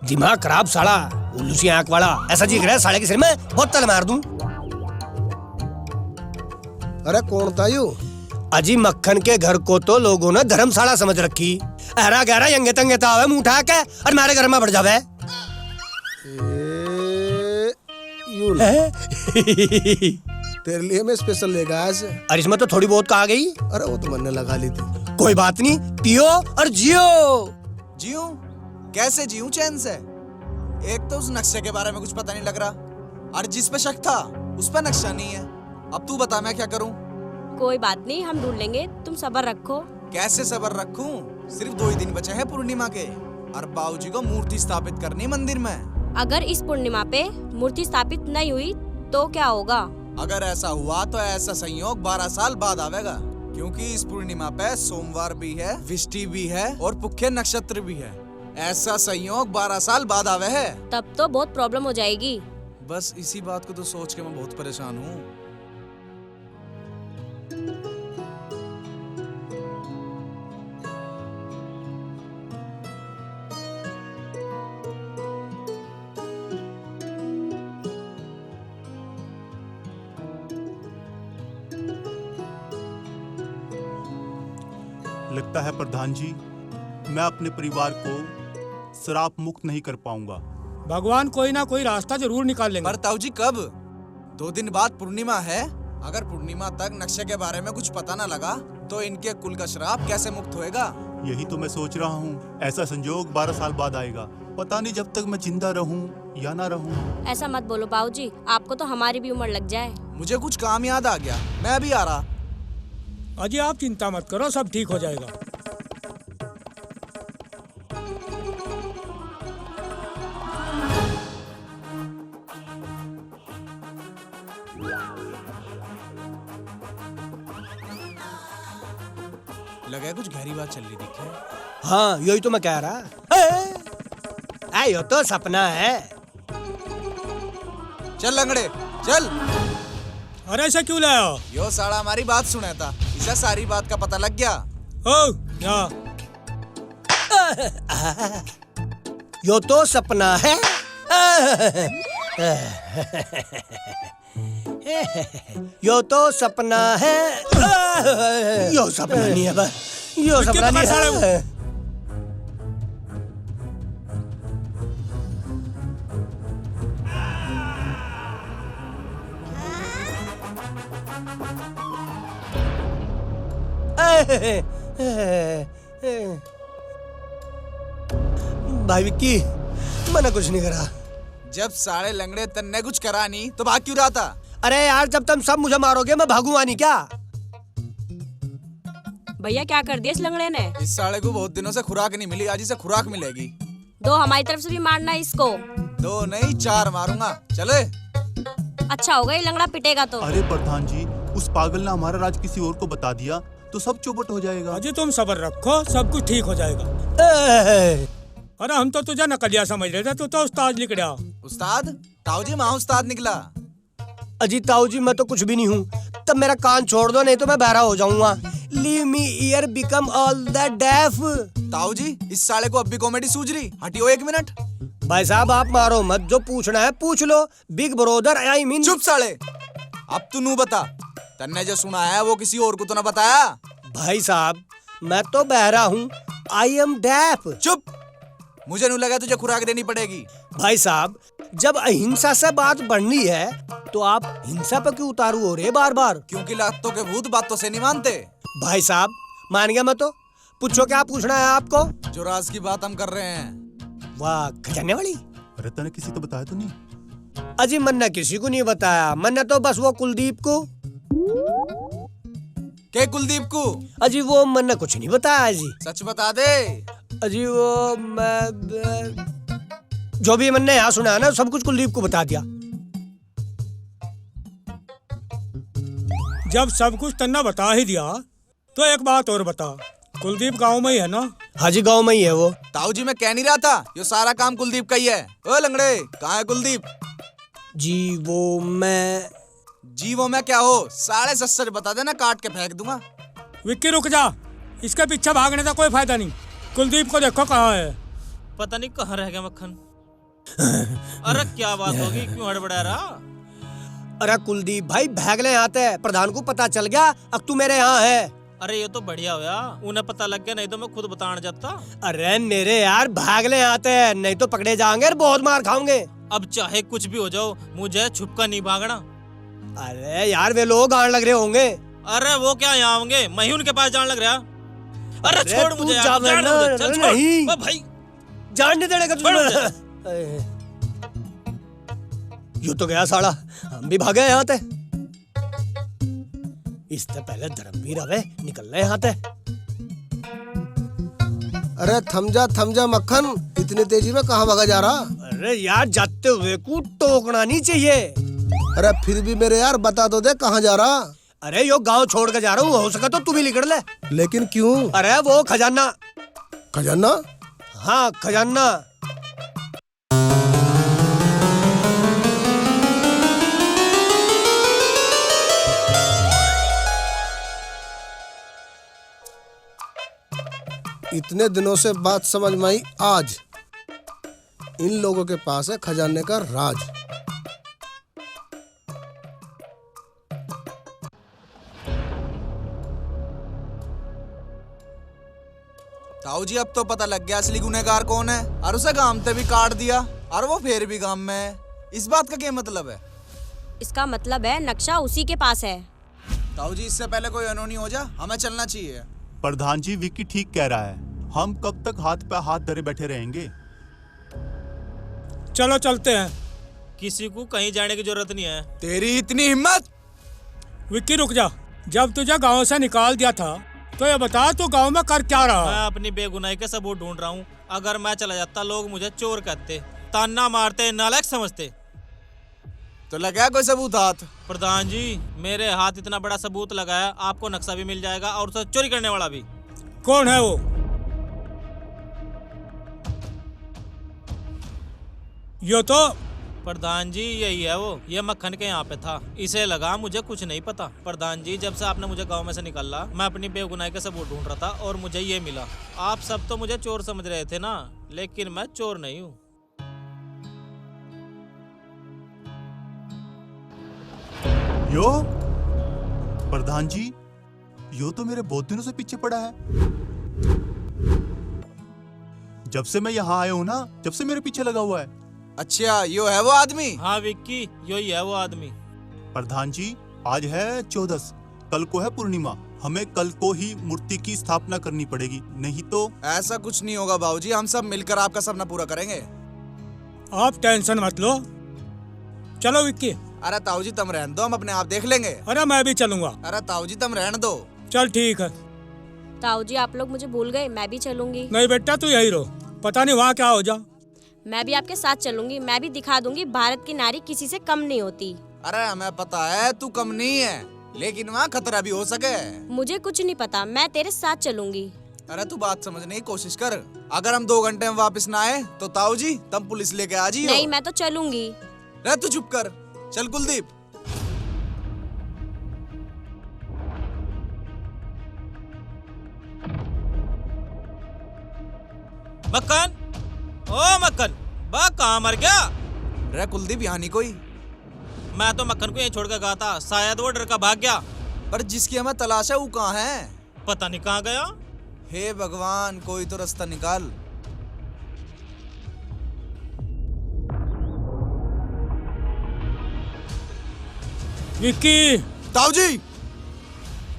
[SPEAKER 10] दिमाग खराब साला, उल्लू सी आंख वाला, ऐसा जी रहा है साले के सिर में बहुत तल मार दूं।
[SPEAKER 2] अरे कौन था यू?
[SPEAKER 10] अजी मक्खन के घर को तो लोगों ने धर्मशाला समझ रखी, अहरा गहरा यंगे तंगे तावे मुंह उठा के और मारे घर में बढ़ जावे।
[SPEAKER 2] फूल तेरे लिए मैं स्पेशल लेगा आज।
[SPEAKER 10] और इसमें तो थोड़ी बहुत कहा गई।
[SPEAKER 2] अरे वो तो मैंने लगा ली थी।
[SPEAKER 10] कोई बात नहीं, पियो और जियो।
[SPEAKER 8] जीऊं? कैसे जीऊं चैन से? एक तो उस नक्शे के बारे में कुछ पता नहीं लग रहा, और जिस पे शक था उस पे नक्शा नहीं है। अब तू बता मैं क्या करूं?
[SPEAKER 7] कोई बात नहीं, हम ढूंढ लेंगे, तुम सब्र रखो।
[SPEAKER 8] कैसे सब्र रखूं? सिर्फ 2 ही दिन बचे हैं पूर्णिमा के, और बाबूजी को मूर्ति स्थापित करनी मंदिर में।
[SPEAKER 7] अगर इस पूर्णिमा पे मूर्ति स्थापित नहीं हुई तो क्या होगा?
[SPEAKER 8] अगर ऐसा हुआ तो ऐसा संयोग 12 साल बाद आवेगा, क्योंकि इस पूर्णिमा पे सोमवार भी है, विष्टि भी है और पुख्य नक्षत्र भी है। ऐसा संयोग 12 साल बाद आवे है।
[SPEAKER 7] तब तो बहुत प्रॉब्लम हो जाएगी।
[SPEAKER 8] बस इसी बात को तो सोच के मैं बहुत परेशान हूँ।
[SPEAKER 4] लगता है प्रधान जी, मैं अपने परिवार को श्राप मुक्त नहीं कर पाऊंगा।
[SPEAKER 9] भगवान कोई ना कोई रास्ता जरूर निकाल लेंगे।
[SPEAKER 8] पर ताऊ जी कब? 2 दिन बाद पूर्णिमा है। अगर पूर्णिमा तक नक्शे के बारे में कुछ पता न लगा तो इनके कुल का श्राप कैसे मुक्त होएगा?
[SPEAKER 4] यही तो मैं सोच रहा हूँ। ऐसा संयोग 12 साल बाद आएगा। पता नहीं जब तक मैं जिंदा रहूँ या ना रहूँ।
[SPEAKER 7] ऐसा मत बोलो बाबूजी, आपको तो हमारी भी उम्र लग जाए।
[SPEAKER 8] मुझे कुछ काम याद आ गया, मैं अभी आ रहा।
[SPEAKER 9] अजी आप चिंता मत करो, सब ठीक हो जाएगा।
[SPEAKER 8] लगा कुछ गहरी बात चल रही दिखे।
[SPEAKER 10] हाँ यही तो मैं कह रहा। ये तो सपना है।
[SPEAKER 8] चल लंगड़े चल।
[SPEAKER 9] अरे ऐसा क्यों लाया?
[SPEAKER 8] यो साला हमारी बात सुना था, इसे सारी बात का पता लग गया।
[SPEAKER 9] ओ या
[SPEAKER 10] यो तो सपना है। यो तो सपना है। यो सपना नहीं है बस, यो सपना नहीं है। भाई विक्की, मैंने कुछ नहीं करा।
[SPEAKER 8] जब साले लंगड़े तन्ने कुछ करा नहीं तो भाग क्यों रहा था?
[SPEAKER 10] अरे यार, जब तुम सब मुझे मारोगे मैं भागूंगा नहीं क्या?
[SPEAKER 7] भैया क्या कर दिया इस लंगड़े ने?
[SPEAKER 8] इस साले को बहुत दिनों से खुराक नहीं मिली, आज इसे खुराक मिलेगी।
[SPEAKER 7] दो हमारी तरफ से भी मारना है इसको।
[SPEAKER 8] 2 नहीं 4 मारूंगा, चले।
[SPEAKER 7] अच्छा होगा ये लंगड़ा पिटेगा तो।
[SPEAKER 4] अरे प्रधान जी, उस पागल ने हमारा राज किसी और को बता दिया तो सब चौपट हो जाएगा।
[SPEAKER 9] अजी तुम सब्र रखो, सब कुछ ठीक हो जाएगा। अरे हम तो तुझे नकलिया समझ रहे थे, तू तो उस्ताद निकला।
[SPEAKER 8] उस्ताद? ताऊ जी माँ उस्ताद निकला।
[SPEAKER 10] अजी ताऊ जी मैं तो कुछ भी नहीं हूँ। तब मेरा कान छोड़ दो, नहीं तो मैं बहरा हो जाऊंगा। Leave me ear become all the deaf.
[SPEAKER 8] ताऊ जी इस साले को अब भी कॉमेडी सूझ रही, हटियो 1 मिनट।
[SPEAKER 10] भाई साहब आप मारो मत, जो पूछना है पूछ लो। Big brother I mean.
[SPEAKER 8] चुप साले, अब तू नू बता, तन्ने जो सुना है वो किसी और को तो ना बताया?
[SPEAKER 10] भाई साहब मैं तो बहरा हूँ, आई एम डेफ।
[SPEAKER 8] चुप, मुझे नहीं लगा तुझे खुराक देनी पड़ेगी।
[SPEAKER 10] भाई साहब जब अहिंसा से बात बढ़नी है तो आप हिंसा पे क्यों उतारू हो रहे बार बार?
[SPEAKER 8] क्योंकि लातों के भूत बातों से नहीं मानते।
[SPEAKER 10] भाई साहब मान गया मैं तो। पूछो क्या पूछना है आपको?
[SPEAKER 8] जो राज की बात हम कर रहे हैं।
[SPEAKER 10] वाह खजाने वाली।
[SPEAKER 4] अरे तने किसी को बताया तो नहीं?
[SPEAKER 10] अजी मैंने किसी को नहीं बताया, मैंने तो बस वो कुलदीप को।
[SPEAKER 8] के कुलदीप को?
[SPEAKER 10] अजी वो मैंने कुछ नहीं बताया जी।
[SPEAKER 8] सच बता दे।
[SPEAKER 10] अजी वो मैं जो भी मैंने यहाँ सुना है ना सब कुछ कुलदीप को बता दिया।
[SPEAKER 9] जब सब कुछ तन्ना बता ही दिया तो एक बात और बता, कुलदीप गांव में ही है ना?
[SPEAKER 10] हाँ जी गाँव में ही है वो।
[SPEAKER 8] ताऊ जी मैं कह नहीं रहा था, ये सारा काम कुलदीप का ही है। ओ लंगड़े कहाँ है कुलदीप?
[SPEAKER 10] जी वो मैं
[SPEAKER 8] क्या हो? 7.5 बता देना, काट के फेंक दूंगा।
[SPEAKER 9] विक्की रुक जा, इसके पीछे भागने का कोई फायदा नहीं। कुलदीप को देखो कहाँ है।
[SPEAKER 5] पता नहीं कहाँ रह गया मक्खन। अरे क्या बात होगी, क्यों हड़बड़ा रहा?
[SPEAKER 10] अरे कुलदीप भाई भागले आते हैं, प्रधान को पता चल गया अब तू मेरे यहाँ है।
[SPEAKER 5] अरे ये तो बढ़िया हुआ, उन्हें पता लग गया, नहीं तो मैं खुद बताने जाता।
[SPEAKER 10] अरे मेरे यार भागले आते हैं, नहीं तो पकड़े जाएंगे और बहुत मार खाओगे।
[SPEAKER 5] अब चाहे कुछ भी हो जाओ, मुझे छुपका नहीं भागना।
[SPEAKER 10] अरे यार वे लोग आने लग रहे होंगे।
[SPEAKER 5] अरे वो क्या यहाँ होंगे, मैं ही उनके पास जाने लग रहा। अरे
[SPEAKER 10] अरे
[SPEAKER 5] छोड़
[SPEAKER 10] तू
[SPEAKER 5] मुझे यार,
[SPEAKER 10] जा
[SPEAKER 5] जाने
[SPEAKER 10] वरना-
[SPEAKER 5] दे, चल छोड़।
[SPEAKER 10] नहीं।
[SPEAKER 5] ओ भाई
[SPEAKER 10] जान नहीं देने का
[SPEAKER 5] छोड़ मुझे।
[SPEAKER 10] यू तो गया साला, हम भी भागे यहाँ थे। इससे पहले धर्मवीर अबे निकल रहे यहाँ थे।
[SPEAKER 2] अरे थम जा मक्खन, इतनी तेजी में कहाँ भागा जा रहा?
[SPEAKER 10] अरे यार जाते हुए को टोकना नहीं चाहिए।
[SPEAKER 2] अरे फिर भी मेरे यार बता तो दे कहाँ जा रहा?
[SPEAKER 10] अरे यो गांव छोड़ के जा रहा हूँ, हो सका तो तू भी निकल ले।
[SPEAKER 2] लेकिन क्यों?
[SPEAKER 10] अरे वो खजाना।
[SPEAKER 2] खजाना?
[SPEAKER 10] हाँ खजाना।
[SPEAKER 2] इतने दिनों से बात समझ में आई आज। इन लोगों के पास है खजाने का राज।
[SPEAKER 8] ताऊ जी अब तो पता लग गया असली गुनहगार कौन है, और उसे गांव से भी काट दिया और वो फिर भी गांव में है। इस बात का क्या मतलब है?
[SPEAKER 7] इसका मतलब है नक्शा उसी के पास है।
[SPEAKER 8] ताऊ जी इससे पहले कोई अनहोनी हो जा, हमें चलना चाहिए।
[SPEAKER 4] प्रधान जी विक्की ठीक कह रहा है, हम कब तक हाथ पे हाथ धरे बैठे रहेंगे?
[SPEAKER 9] चलो चलते हैं।
[SPEAKER 5] किसी को कहीं जाने की जरूरत नहीं है।
[SPEAKER 8] तेरी इतनी हिम्मत?
[SPEAKER 9] विक्की रुक जा, जब तुझे गांव से निकाल दिया था तो ये बता तू गांव में कर क्या रहा?
[SPEAKER 5] मैं अपनी बेगुनाही के सबूत ढूंढ रहा हूँ। अगर मैं चला जाता लोग मुझे चोर कहते, ताना मारते, नालायक समझते।
[SPEAKER 8] तो लगा कोई सबूत हाथ?
[SPEAKER 5] प्रधान जी मेरे हाथ इतना बड़ा सबूत लगाया, आपको नक्शा भी मिल जाएगा और उसे चोरी करने वाला भी।
[SPEAKER 9] कौन है वो? यो तो
[SPEAKER 5] प्रधान जी यही है वो, ये मक्खन के यहाँ पे था। इसे लगा मुझे कुछ नहीं पता। प्रधान जी जब से आपने मुझे गांव में से निकाला, मैं अपनी बेगुनाही के सबूत ढूंढ रहा था और मुझे ये मिला। आप सब तो मुझे चोर समझ रहे थे ना, लेकिन मैं चोर नहीं हूँ।
[SPEAKER 4] यो प्रधान जी, यो तो मेरे बहुत दिनों से पीछे पड़ा है। जब से मैं यहाँ आया हूँ ना, जब से मेरे पीछे लगा हुआ है।
[SPEAKER 8] अच्छा यो है वो आदमी?
[SPEAKER 5] हाँ विक्की यही है वो आदमी।
[SPEAKER 4] प्रधान जी आज है 14, कल को है पूर्णिमा। हमें कल को ही मूर्ति की स्थापना करनी पड़ेगी, नहीं तो।
[SPEAKER 8] ऐसा कुछ नहीं होगा बाबूजी, हम सब मिलकर आपका सपना पूरा करेंगे।
[SPEAKER 9] आप टेंशन मत लो, चलो विक्की।
[SPEAKER 8] अरे ताऊ जी तुम रहने दो, हम अपने आप देख लेंगे।
[SPEAKER 9] अरे मैं भी चलूंगा।
[SPEAKER 8] अरे ताऊ जी तुम रहने दो।
[SPEAKER 9] चल ठीक है।
[SPEAKER 7] ताऊ जी आप लोग मुझे भूल गए, मैं भी चलूंगी।
[SPEAKER 9] नहीं बेटा तू यही रहो, पता नहीं वहाँ क्या हो जा।
[SPEAKER 7] मैं भी आपके साथ चलूंगी, मैं भी दिखा दूंगी भारत की नारी किसी से कम नहीं होती।
[SPEAKER 8] अरे हमें पता है तू कम नहीं है, लेकिन वहाँ खतरा भी हो सके।
[SPEAKER 7] मुझे कुछ नहीं पता, मैं तेरे साथ चलूंगी।
[SPEAKER 8] अरे तू बात समझने की कोशिश कर। अगर हम 2 घंटे में वापस ना आए तो ताऊ जी तुम पुलिस लेके आ जाइयो।
[SPEAKER 7] नहीं मैं तो चलूंगी।
[SPEAKER 8] रह तू चुप कर, चल कुलदीप।
[SPEAKER 5] मक्खन, ओ मक्खन, बा कहाँ मर गया?
[SPEAKER 8] रह कुलदीप यहाँ नहीं कोई।
[SPEAKER 5] मैं तो मक्खन को यहीं छोड़ कर गया था, शायद वो डर का भाग गया।
[SPEAKER 8] पर जिसकी हमें तलाश है वो कहाँ है?
[SPEAKER 5] पता नहीं कहाँ गया।
[SPEAKER 8] हे भगवान कोई तो रास्ता निकाल।
[SPEAKER 9] विक्की।
[SPEAKER 8] ताऊ जी,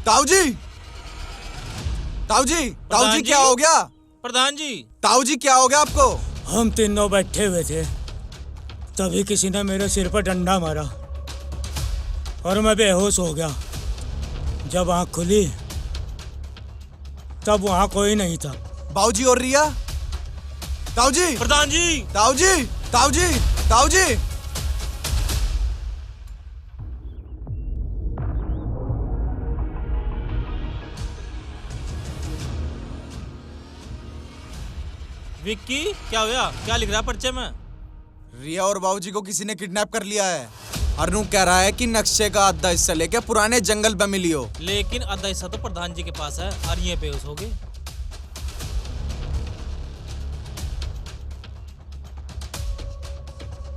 [SPEAKER 8] ताऊ जी, ताऊ जी, ताऊ जी क्या हो गया?
[SPEAKER 5] प्रधान जी,
[SPEAKER 8] ताऊ जी क्या हो गया आपको?
[SPEAKER 9] हम तीनों बैठे हुए थे, तभी किसी ने मेरे सिर पर डंडा मारा और मैं बेहोश हो गया। जब आँख खुली तब वहाँ कोई नहीं था।
[SPEAKER 8] बाबूजी और रिया? ताऊ जी,
[SPEAKER 5] प्रधान जी,
[SPEAKER 8] ताऊ जी, ताऊ जी, ताऊ जी।
[SPEAKER 5] विक्की क्या हुआ? क्या लिख रहा पर्चे में?
[SPEAKER 8] रिया और बाबूजी को किसी ने किडनैप कर लिया है। अरनू कह रहा है कि नक्शे का आधा हिस्सा लेके पुराने जंगल पे मिली हो।
[SPEAKER 5] लेकिन आधा हिस्सा तो प्रधान जी के पास है और ये बेहोश हो गए।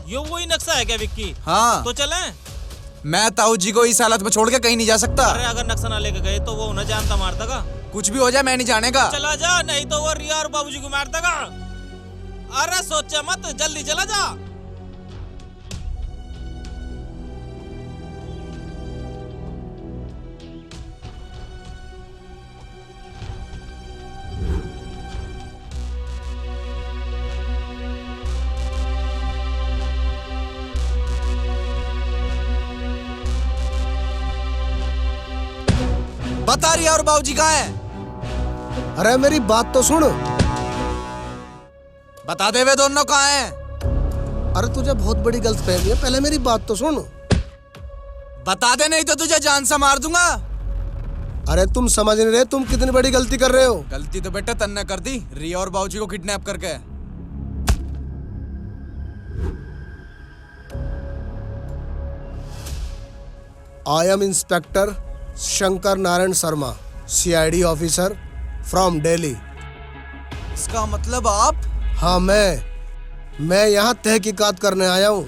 [SPEAKER 5] ये वही नक्शा है क्या विक्की?
[SPEAKER 8] हाँ।
[SPEAKER 5] तो चलें?
[SPEAKER 8] मैं ताऊ जी को इस हालत में छोड़ के कहीं नहीं जा सकता।
[SPEAKER 5] अरे अगर नक्शा ना लेके गए तो वो उन्हें जानता मार देगा।
[SPEAKER 8] कुछ भी हो जाए मैं नहीं जानेगा।
[SPEAKER 5] चला जा, नहीं तो वो रिया और बाबूजी को मार देगा। अरे सोचे मत, जल्दी चला जा।
[SPEAKER 8] बता रिया और बाबूजी कहाँ हैं?
[SPEAKER 2] अरे मेरी बात तो सुन।
[SPEAKER 8] बता दे वे दोनों कहाँ हैं?
[SPEAKER 2] अरे तुझे बहुत बड़ी गलतफहमी है, पहले मेरी बात तो सुन।
[SPEAKER 8] बता दे नहीं तो तुझे जान से मार दूंगा।
[SPEAKER 2] अरे तुम समझ नहीं रहे तुम कितनी बड़ी गलती कर रहे हो।
[SPEAKER 8] गलती तो बेटा तन्ने कर दी, रिया और बाबूजी को किडनैप करके।
[SPEAKER 2] I am inspector Shankar Narayan Sharma, CID officer from Delhi.
[SPEAKER 8] इसका मतलब आप?
[SPEAKER 2] हाँ मैं यहाँ तहकीकात करने आया हूँ।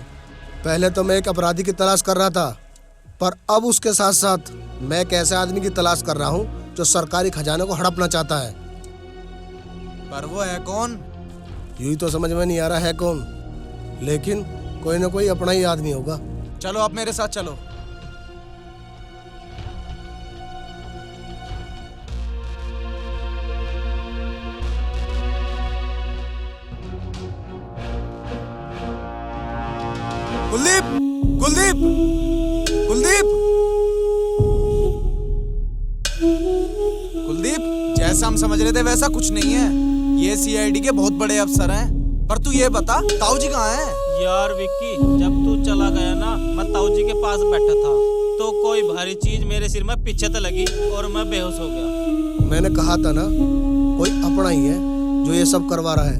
[SPEAKER 2] पहले तो मैं एक अपराधी की तलाश कर रहा था, पर अब उसके साथ साथ मैं एक ऐसे आदमी की तलाश कर रहा हूँ जो सरकारी खजाने को हड़पना चाहता है।
[SPEAKER 8] पर वो है कौन?
[SPEAKER 2] यूं ही तो समझ में नहीं आ रहा है कौन, लेकिन कोई ना कोई अपना ही आदमी होगा।
[SPEAKER 8] चलो आप मेरे साथ चलो। कुलदीप, कुलदीप, कुलदीप, कुलदीप, जैसा हम समझ रहे थे वैसा कुछ नहीं है। ये CID के बहुत बड़े अफसर हैं। पर तू ये बता ताऊ जी कहाँ हैं?
[SPEAKER 5] यार विक्की, जब तू चला गया ना, मैं ताऊ जी के पास बैठा था तो कोई भारी चीज मेरे सिर में पीछे तो लगी और मैं बेहोश हो गया।
[SPEAKER 2] मैंने कहा था ना, कोई अपना ही है जो ये सब करवा रहा है।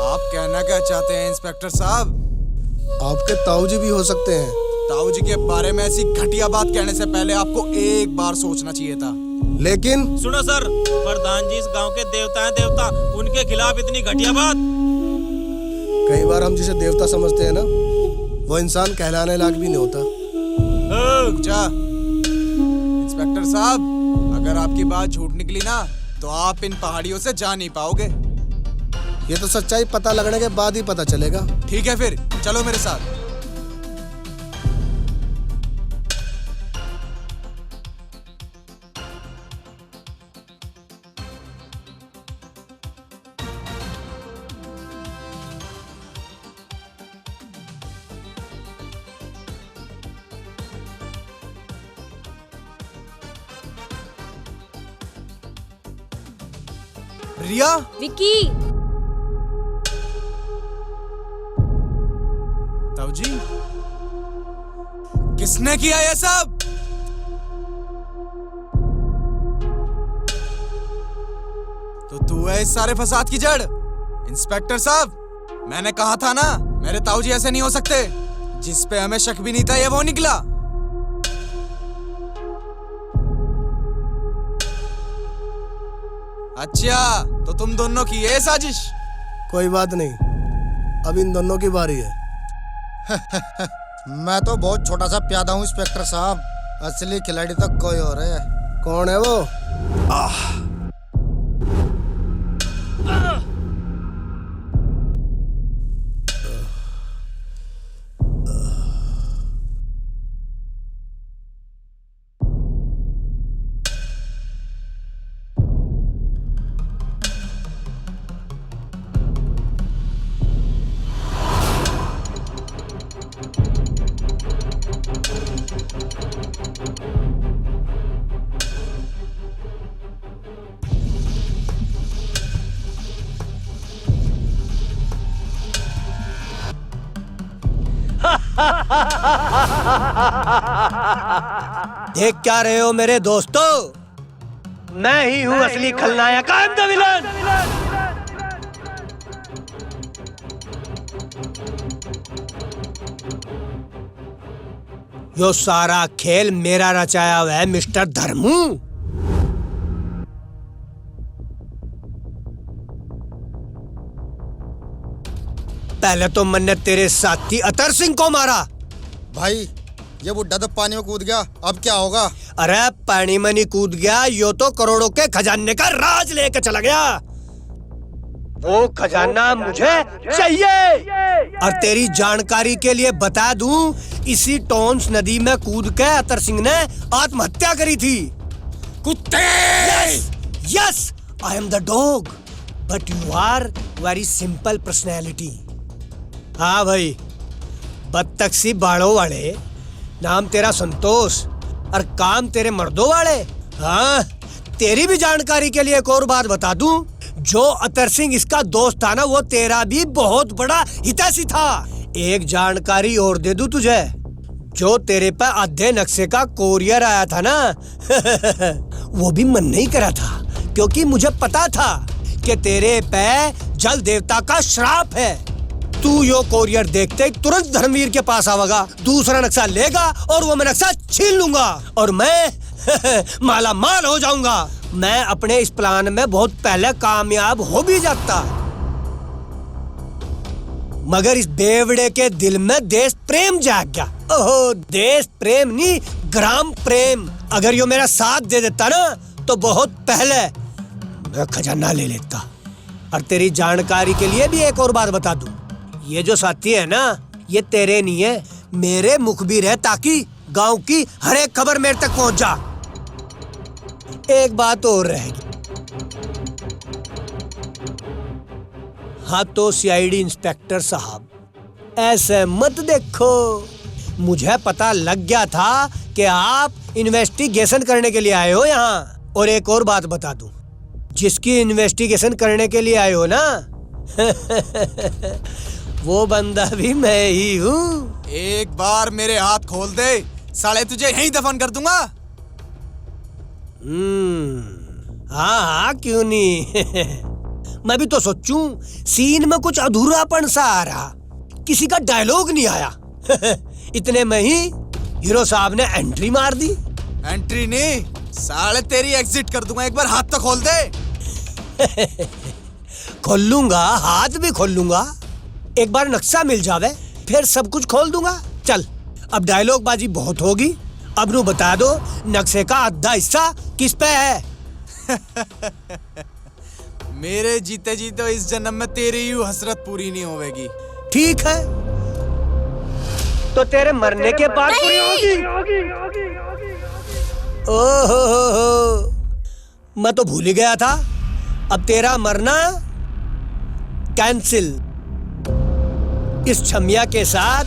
[SPEAKER 8] आप कहना क्या चाहते हैं इंस्पेक्टर साहब?
[SPEAKER 2] आपके ताऊजी भी हो सकते हैं।
[SPEAKER 8] ताऊ जी के बारे में ऐसी घटिया बात कहने से पहले आपको एक बार सोचना चाहिए था।
[SPEAKER 2] लेकिन
[SPEAKER 5] सुनो सर, प्रधान जी इस गांव के देवता हैं, देवता, उनके खिलाफ इतनी घटिया बात।
[SPEAKER 2] कई बार हम जिसे देवता समझते हैं ना, वो इंसान कहलाने लायक भी नहीं होता।
[SPEAKER 8] जा इंस्पेक्टर साहब, अगर आपकी बात झूठ निकली ना तो आप इन पहाड़ियों से जा नहीं पाओगे।
[SPEAKER 2] ये तो सच्चाई पता लगने के बाद ही पता चलेगा।
[SPEAKER 8] ठीक है फिर चलो मेरे साथ। रिया,
[SPEAKER 7] विक्की,
[SPEAKER 8] ताऊ जी, किसने किया ये सब? तो तू है इस सारे फसाद की जड़? इंस्पेक्टर साहब, मैंने कहा था ना मेरे ताऊ जी ऐसे नहीं हो सकते। जिस पे हमें शक भी नहीं था ये वो निकला। अच्छा, तो तुम दोनों की ये साजिश?
[SPEAKER 2] कोई बात नहीं, अब इन दोनों की बारी है।
[SPEAKER 6] मैं तो बहुत छोटा सा प्यादा हूँ इंस्पेक्टर साहब, असली खिलाड़ी तो कोई और है।
[SPEAKER 2] कौन है वो?
[SPEAKER 10] देख क्या रहे हो मेरे दोस्तों, मैं ही हूँ असली खलनायक। I am the villain. यो सारा खेल मेरा रचाया हुआ है मिस्टर धर्मू। पहले तो मैंने तेरे साथी अतर सिंह को मारा।
[SPEAKER 6] भाई ये बुढ़ा तो पानी में कूद गया, अब क्या होगा?
[SPEAKER 10] अरे पानी में नहीं कूद गया, यो तो करोड़ों के खजाने का राज लेके चला गया। वो खजाना मुझे चाहिए। और तेरी जानकारी के लिए बता दूं, इसी टोन्स नदी में कूद के अतर सिंह ने आत्महत्या करी थी। कुत्ते! Yes, I am the dog, but you are very simple personality. हाँ भाई, बत्तख सी बाड़ों वाले, नाम तेरा संतोष और काम तेरे मर्दों वाले। हाँ, तेरी भी जानकारी के लिए एक और बात बता दूं, जो अतर सिंह इसका दोस्त था ना, वो तेरा भी बहुत बड़ा हितैषी था। एक जानकारी और दे दूं तुझे, जो तेरे पे आधे नक्शे का कोरियर आया था ना वो भी मन नहीं करा था, क्योंकि मुझे पता था कि तेरे पे जल देवता का श्राप है। तू यो कोरियर देखते ही तुरंत धर्मवीर के पास आवेगा, दूसरा नक्शा लेगा और वो मैं नक्शा छीन लूंगा और मैं माला माल हो जाऊंगा। मैं अपने इस प्लान में बहुत पहले कामयाब हो भी जाता, मगर इस बेवड़े के दिल में देश प्रेम जाग गया। ओहो, देश प्रेम नहीं, ग्राम प्रेम। अगर यो मेरा साथ दे देता ना, तो बहुत पहले मैं खजाना ले लेता। और तेरी जानकारी के लिए भी एक और बात बता दूं, ये जो साथी है ना, ये तेरे नहीं है, मेरे मुखबिर है, ताकि गांव की हर एक खबर मेरे तक पहुंच जा। एक बात और रहेगी। हाँ तो सीआईडी इंस्पेक्टर साहब, ऐसे मत देखो, मुझे पता लग गया था कि आप इन्वेस्टिगेशन करने के लिए आए हो यहाँ। और एक और बात बता दूं, जिसकी इन्वेस्टिगेशन करने के लिए आए हो ना वो बंदा भी मैं ही हूँ।
[SPEAKER 8] एक बार मेरे हाथ खोल दे, साले तुझे यहीं दफन कर दूंगा।
[SPEAKER 10] हाँ हाँ, क्यों नहीं मैं भी तो सोचूं, सीन में कुछ अधूरापन सा आ रहा, किसी का डायलॉग नहीं आया इतने में ही हीरो साहब ने एंट्री मार दी।
[SPEAKER 8] एंट्री नहीं, साले तेरी एग्जिट कर दूंगा। एक बार हाथ तो खोल दे
[SPEAKER 10] खोल लूंगा, हाथ भी खोल लूंगा। एक बार नक्शा मिल जावे, फिर सब कुछ खोल दूंगा। चल, अब डायलॉग बाजी बहुत होगी, अब नु बता दो, नक्शे का आधा हिस्सा किस पे है?
[SPEAKER 8] मेरे जीते जी तो इस जन्म में तेरी यूं हसरत पूरी नहीं होगी।
[SPEAKER 10] ठीक है, तो तेरे मरने के बाद पूरी होगी। ओहो, मैं तो भूल ही गया था। अब तेरा मरना कैंसिल, इस छमिया के साथ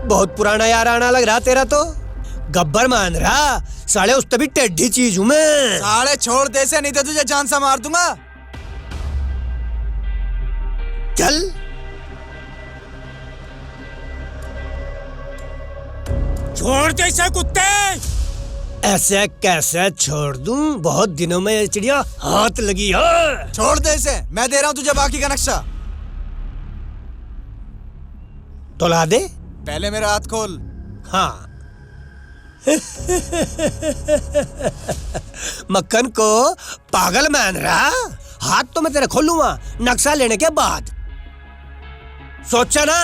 [SPEAKER 10] बहुत पुराना याराना लग रहा तेरा तो। गब्बर मान रहा, साले उस तभी टेढ़ी चीज हूं मैं।
[SPEAKER 8] साले छोड़ दे से, नहीं तो तुझे जान से मार दूंगा।
[SPEAKER 10] चल,
[SPEAKER 9] छोड़ दे इसे कुत्ते।
[SPEAKER 10] ऐसे कैसे छोड़ दूं, बहुत दिनों में ये चिड़िया हाथ लगी है।
[SPEAKER 8] छोड़ दे इसे, मैं दे रहा हूं तुझे बाकी का नक्शा।
[SPEAKER 10] तो ला दे।
[SPEAKER 8] पहले मेरा हाथ खोल।
[SPEAKER 10] हाँ मक्खन को पागल मान रहा, हाथ तो मैं तेरे खोलूंगा नक्शा लेने के बाद। सोचा ना,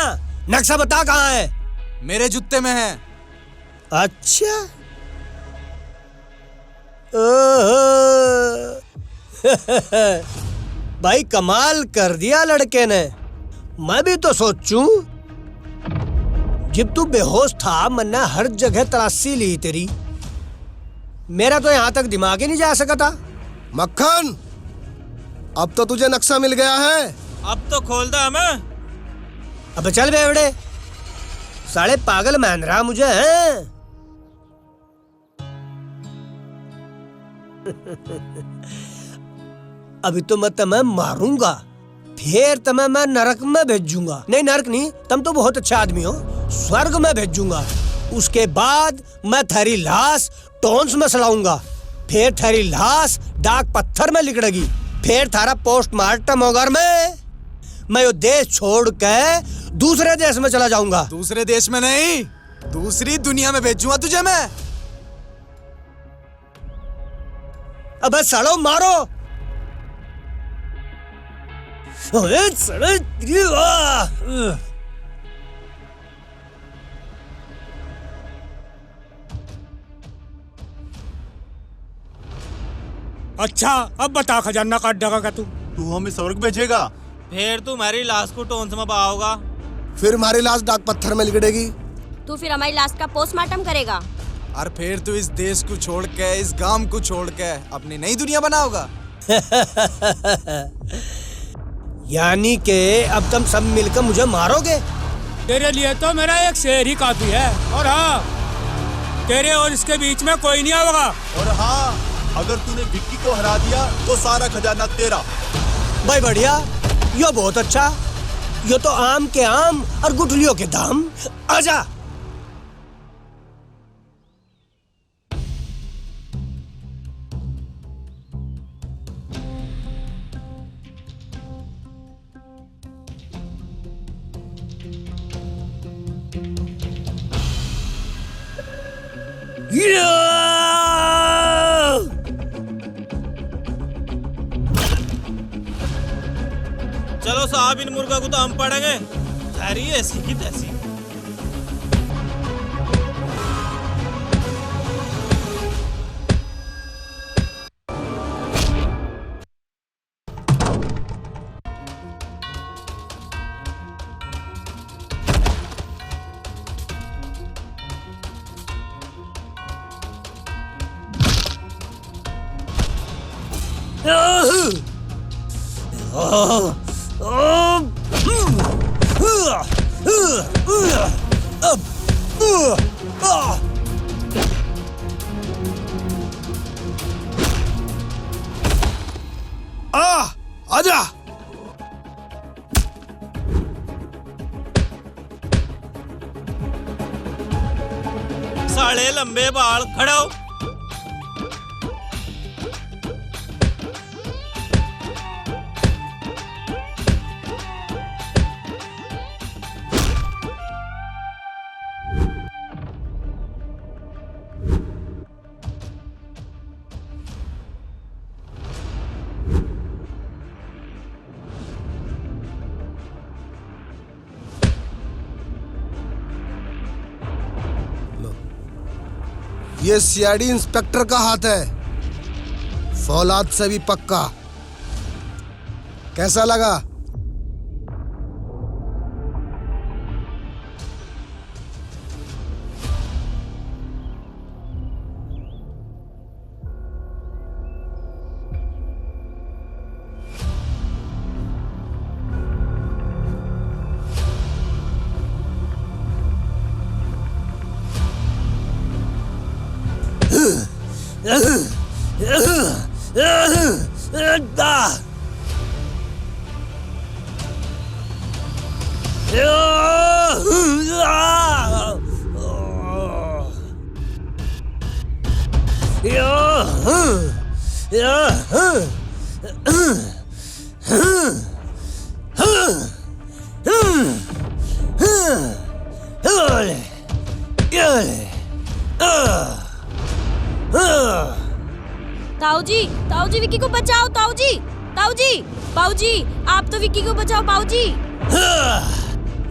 [SPEAKER 10] नक्शा बता कहाँ है?
[SPEAKER 8] मेरे जूते में है।
[SPEAKER 10] अच्छा भाई, कमाल कर दिया लड़के ने। मैं भी तो सोचूं, जब तू बेहोश था मैंने हर जगह तलाशी ली तेरी, मेरा तो यहाँ तक दिमाग ही नहीं जा सका था।
[SPEAKER 2] मक्खन, अब तो तुझे नक्शा मिल गया है।
[SPEAKER 5] अब तो खोल दो हमें।
[SPEAKER 10] अब चल बेवड़े, साले पागल मान रहा मुझे है। अभी तो मैं तुम्हें मारूंगा, फिर तुम्हें मैं नरक में भेजूंगा। नहीं, नरक नहीं, तुम तो बहुत अच्छा आदमी हो, स्वर्ग में भेजूंगा। उसके बाद मैं थारी लाश टोन्स में सड़ाऊंगा, फिर थारी लाश डाक पत्थर में लिकड़ेगी, फिर थारा पोस्टमार्टम होगा। मैं ये देश छोड़ के दूसरे देश में चला जाऊंगा।
[SPEAKER 8] दूसरे देश में नहीं, दूसरी दुनिया में भेजूंगा तुझे मैं।
[SPEAKER 10] अबे सड़ो, मारो।
[SPEAKER 9] अच्छा अब बता खजाना काट देगा क्या तू?
[SPEAKER 4] तू हमें स्वर्ग भेजेगा?
[SPEAKER 5] फिर तुम्हारी लाश को टोंस में बहाओगा।
[SPEAKER 2] फिर हमारी लाश डाक पत्थर में लिगड़ेगी।
[SPEAKER 7] तू फिर हमारी लाश का पोस्टमार्टम करेगा।
[SPEAKER 8] और फिर तू इस देश को छोड़ के, इस गांव को छोड़ के अपनी नई दुनिया बनाओगा।
[SPEAKER 10] यानी कि अब तुम सब मिलकर मुझे मारोगे?
[SPEAKER 9] तेरे लिए तो मेरा एक शेर ही काफी है। और हाँ, तेरे और इसके बीच में कोई नहीं आएगा।
[SPEAKER 4] और हाँ, अगर तूने विक्की को हरा दिया तो सारा खजाना तेरा।
[SPEAKER 10] भाई बढ़िया, यो बहुत अच्छा। यो तो आम के आम और गुठलियों के दाम। आजा।
[SPEAKER 5] चलो साहब, इन मुर्गा को तो हम पड़ेंगे। खैरी ऐसी की तैसी।
[SPEAKER 2] आजा।
[SPEAKER 5] साले लंबे बाल, खड़ा हो।
[SPEAKER 2] ये सीआईडी इंस्पेक्टर का हाथ है, फौलाद से भी पक्का। कैसा लगा?
[SPEAKER 7] ताऊ जी विक्की को बचाओ। ताऊ जी, बाऊ जी, आप तो विक्की को बचाओ बाऊ जी।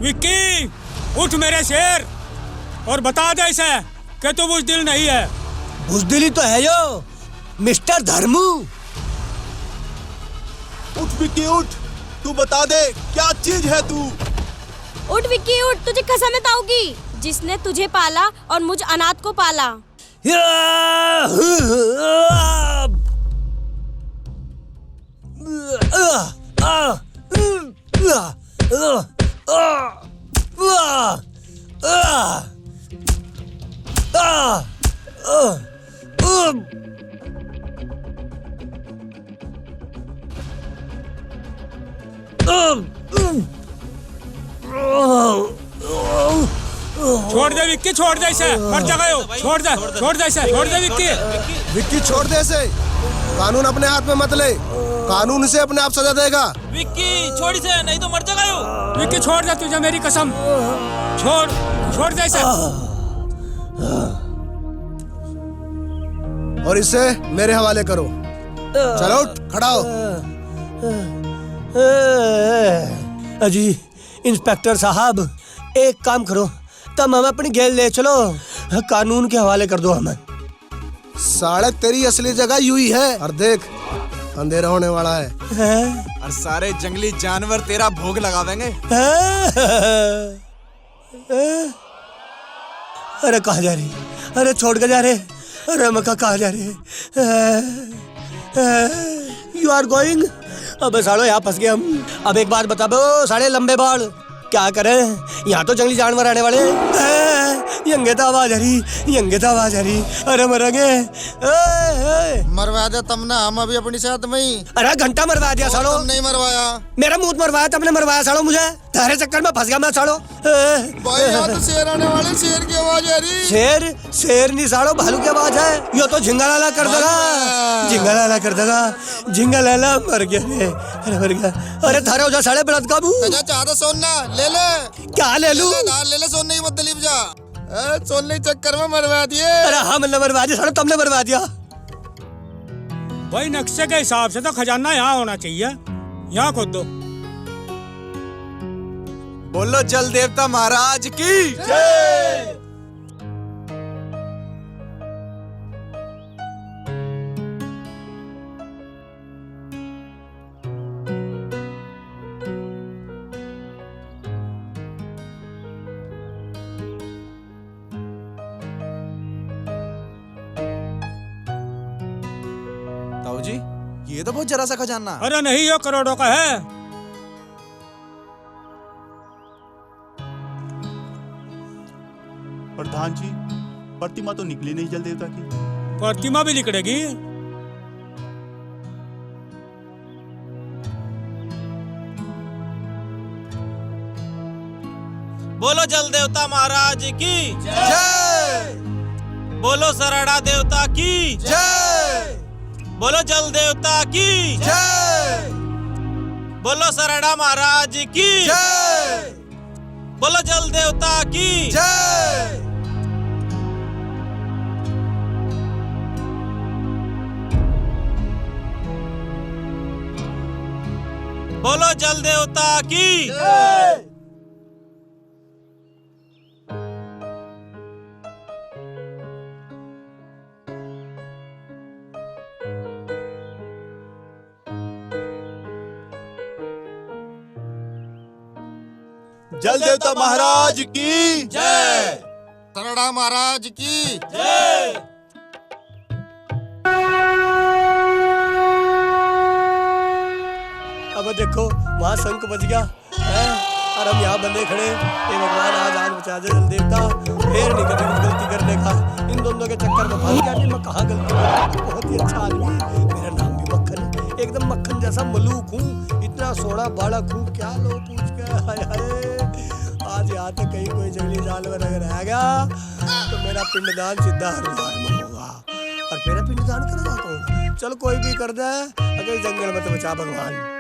[SPEAKER 9] विक्की उठ मेरे शेर, और बता दे इसे कि तू बुजदिल नहीं है।
[SPEAKER 10] बुजदिली तो है यो मिस्टर धर्मू।
[SPEAKER 4] उठ विक्की उठ, तू बता दे क्या चीज है तू।
[SPEAKER 7] उठ विक्की उठ, तुझे कसम है ताऊ की, जिसने तुझे पाला और मुझ अनाथ को पाला।
[SPEAKER 9] छोड़ दे विक्की, छोड़ दे इसे, मर जाएगा यो। छोड़ दे इसे, छोड़ दे विक्की।
[SPEAKER 2] विक्की छोड़ दे इसे, कानून अपने हाथ में मत ले, कानून से अपने आप सजा देगा।
[SPEAKER 5] विक्की छोड़ इसे, नहीं तो मर जाएगा यो।
[SPEAKER 9] विक्की छोड़ दे, तुझे मेरी कसम, छोड़ दे इसे।
[SPEAKER 2] और इसे मेरे हवाले करो। चलो उठ, खड़ा हो।
[SPEAKER 10] अजी इंस्पेक्टर साहब, एक काम करो, तुम हमें अपनी जेल ले चलो, कानून के हवाले कर दो हमें।
[SPEAKER 2] साले तेरी असली जगह यूं ही है। और देख, अंधेरा होने वाला है।
[SPEAKER 8] और सारे जंगली जानवर तेरा भोग लगावेंगे।
[SPEAKER 10] अरे कहाँ जा रही? अरे छोड़ के जा रहे? अरे मक्का कहाँ जा रही? You are going? अबे सालो यहाँ फंस गए हम। अब एक बात बता बो साले लंबे बाल, क्या करें? यहाँ तो जंगली जानवर आने वाले। यंगे तो आवाज आ रही, यंगे तो आवाज आ रही। अरे मरेंगे।
[SPEAKER 6] मरवा दे तुमने, हम अभी अपनी साथ में ही।
[SPEAKER 10] अरे घंटा मरवा दिया सालो।
[SPEAKER 6] तुम नहीं मरवाया।
[SPEAKER 10] मेरा मुंह मरवाया, तुमने मरवाया सालो मुझे। तेरे चक्कर में फंस गया मैं सालो।
[SPEAKER 6] भाई यहाँ तो शेर आने वाले, शेर की आवाज आ रही।
[SPEAKER 10] शेर? शेर नहीं सालो, भालू की आवाज है। यो तो झिंगा लाला कर देगा, झिंगा लाला कर देगा। झिंगा लाला मर गया रे। अरे मर गया। अरे थारे हो जा साले बलद काबू।
[SPEAKER 6] चाहता सोना ले ले।
[SPEAKER 10] क्या ले लूं?
[SPEAKER 6] ले ले सोने की मत दलीप जा। सोने के चक्कर में मरवा दिए।
[SPEAKER 10] अरे हाँ मैंने मरवा दिया सालो, तुमने मरवा दिया।
[SPEAKER 9] भाई नक्शे के हिसाब से तो खजाना यहाँ होना चाहिए, यहाँ खोद दो।
[SPEAKER 8] बोलो जल देवता महाराज की जय। ताऊ जी, ये तो बहुत जरा सा खजाना।
[SPEAKER 9] अरे नहीं, ये करोड़ों का है।
[SPEAKER 4] प्रधान जी, प्रतिमा तो निकली नहीं जल देवता की।
[SPEAKER 9] प्रतिमा भी निकलेगी।
[SPEAKER 5] बोलो जल देवता महाराज की
[SPEAKER 8] जय।
[SPEAKER 5] बोलो सरड़ा देवता की
[SPEAKER 8] जय।
[SPEAKER 5] बोलो जल देवता की
[SPEAKER 8] जय।
[SPEAKER 5] बोलो सरड़ा महाराज की
[SPEAKER 8] जय।
[SPEAKER 5] बोलो जल देवता की
[SPEAKER 8] जय।
[SPEAKER 5] बोलो जल देवता की
[SPEAKER 8] जय।
[SPEAKER 4] जल देवता महाराज की
[SPEAKER 8] जय।
[SPEAKER 6] सरड़ा महाराज की
[SPEAKER 5] जय।
[SPEAKER 10] अब देखो वहाँ शंख बज गया है और हम यहाँ बंदे खड़े। ये भगवान आज आज बचा दे जल देवता, फिर नहीं कभी कुछ गलती करने का। इन दोनों के चक्कर में फंस गया। मैं कहाँ गलती कर, बहुत ही अच्छा आदमी। मेरा नाम भी मक्खन है, एकदम मक्खन जैसा मलूक हूँ, इतना सोना बालक हूँ, क्या लो पूछ के। हाय हाय, आज यहाँ तक कहीं कोई जंगली जानवर अगर आ गया तो मेरा पिंडदान सीधा हरिद्वार में होगा। और मेरा पिंडदान करेगा कौन? चल कोई भी कर दे, अगर जंगल में तो बचा भगवान।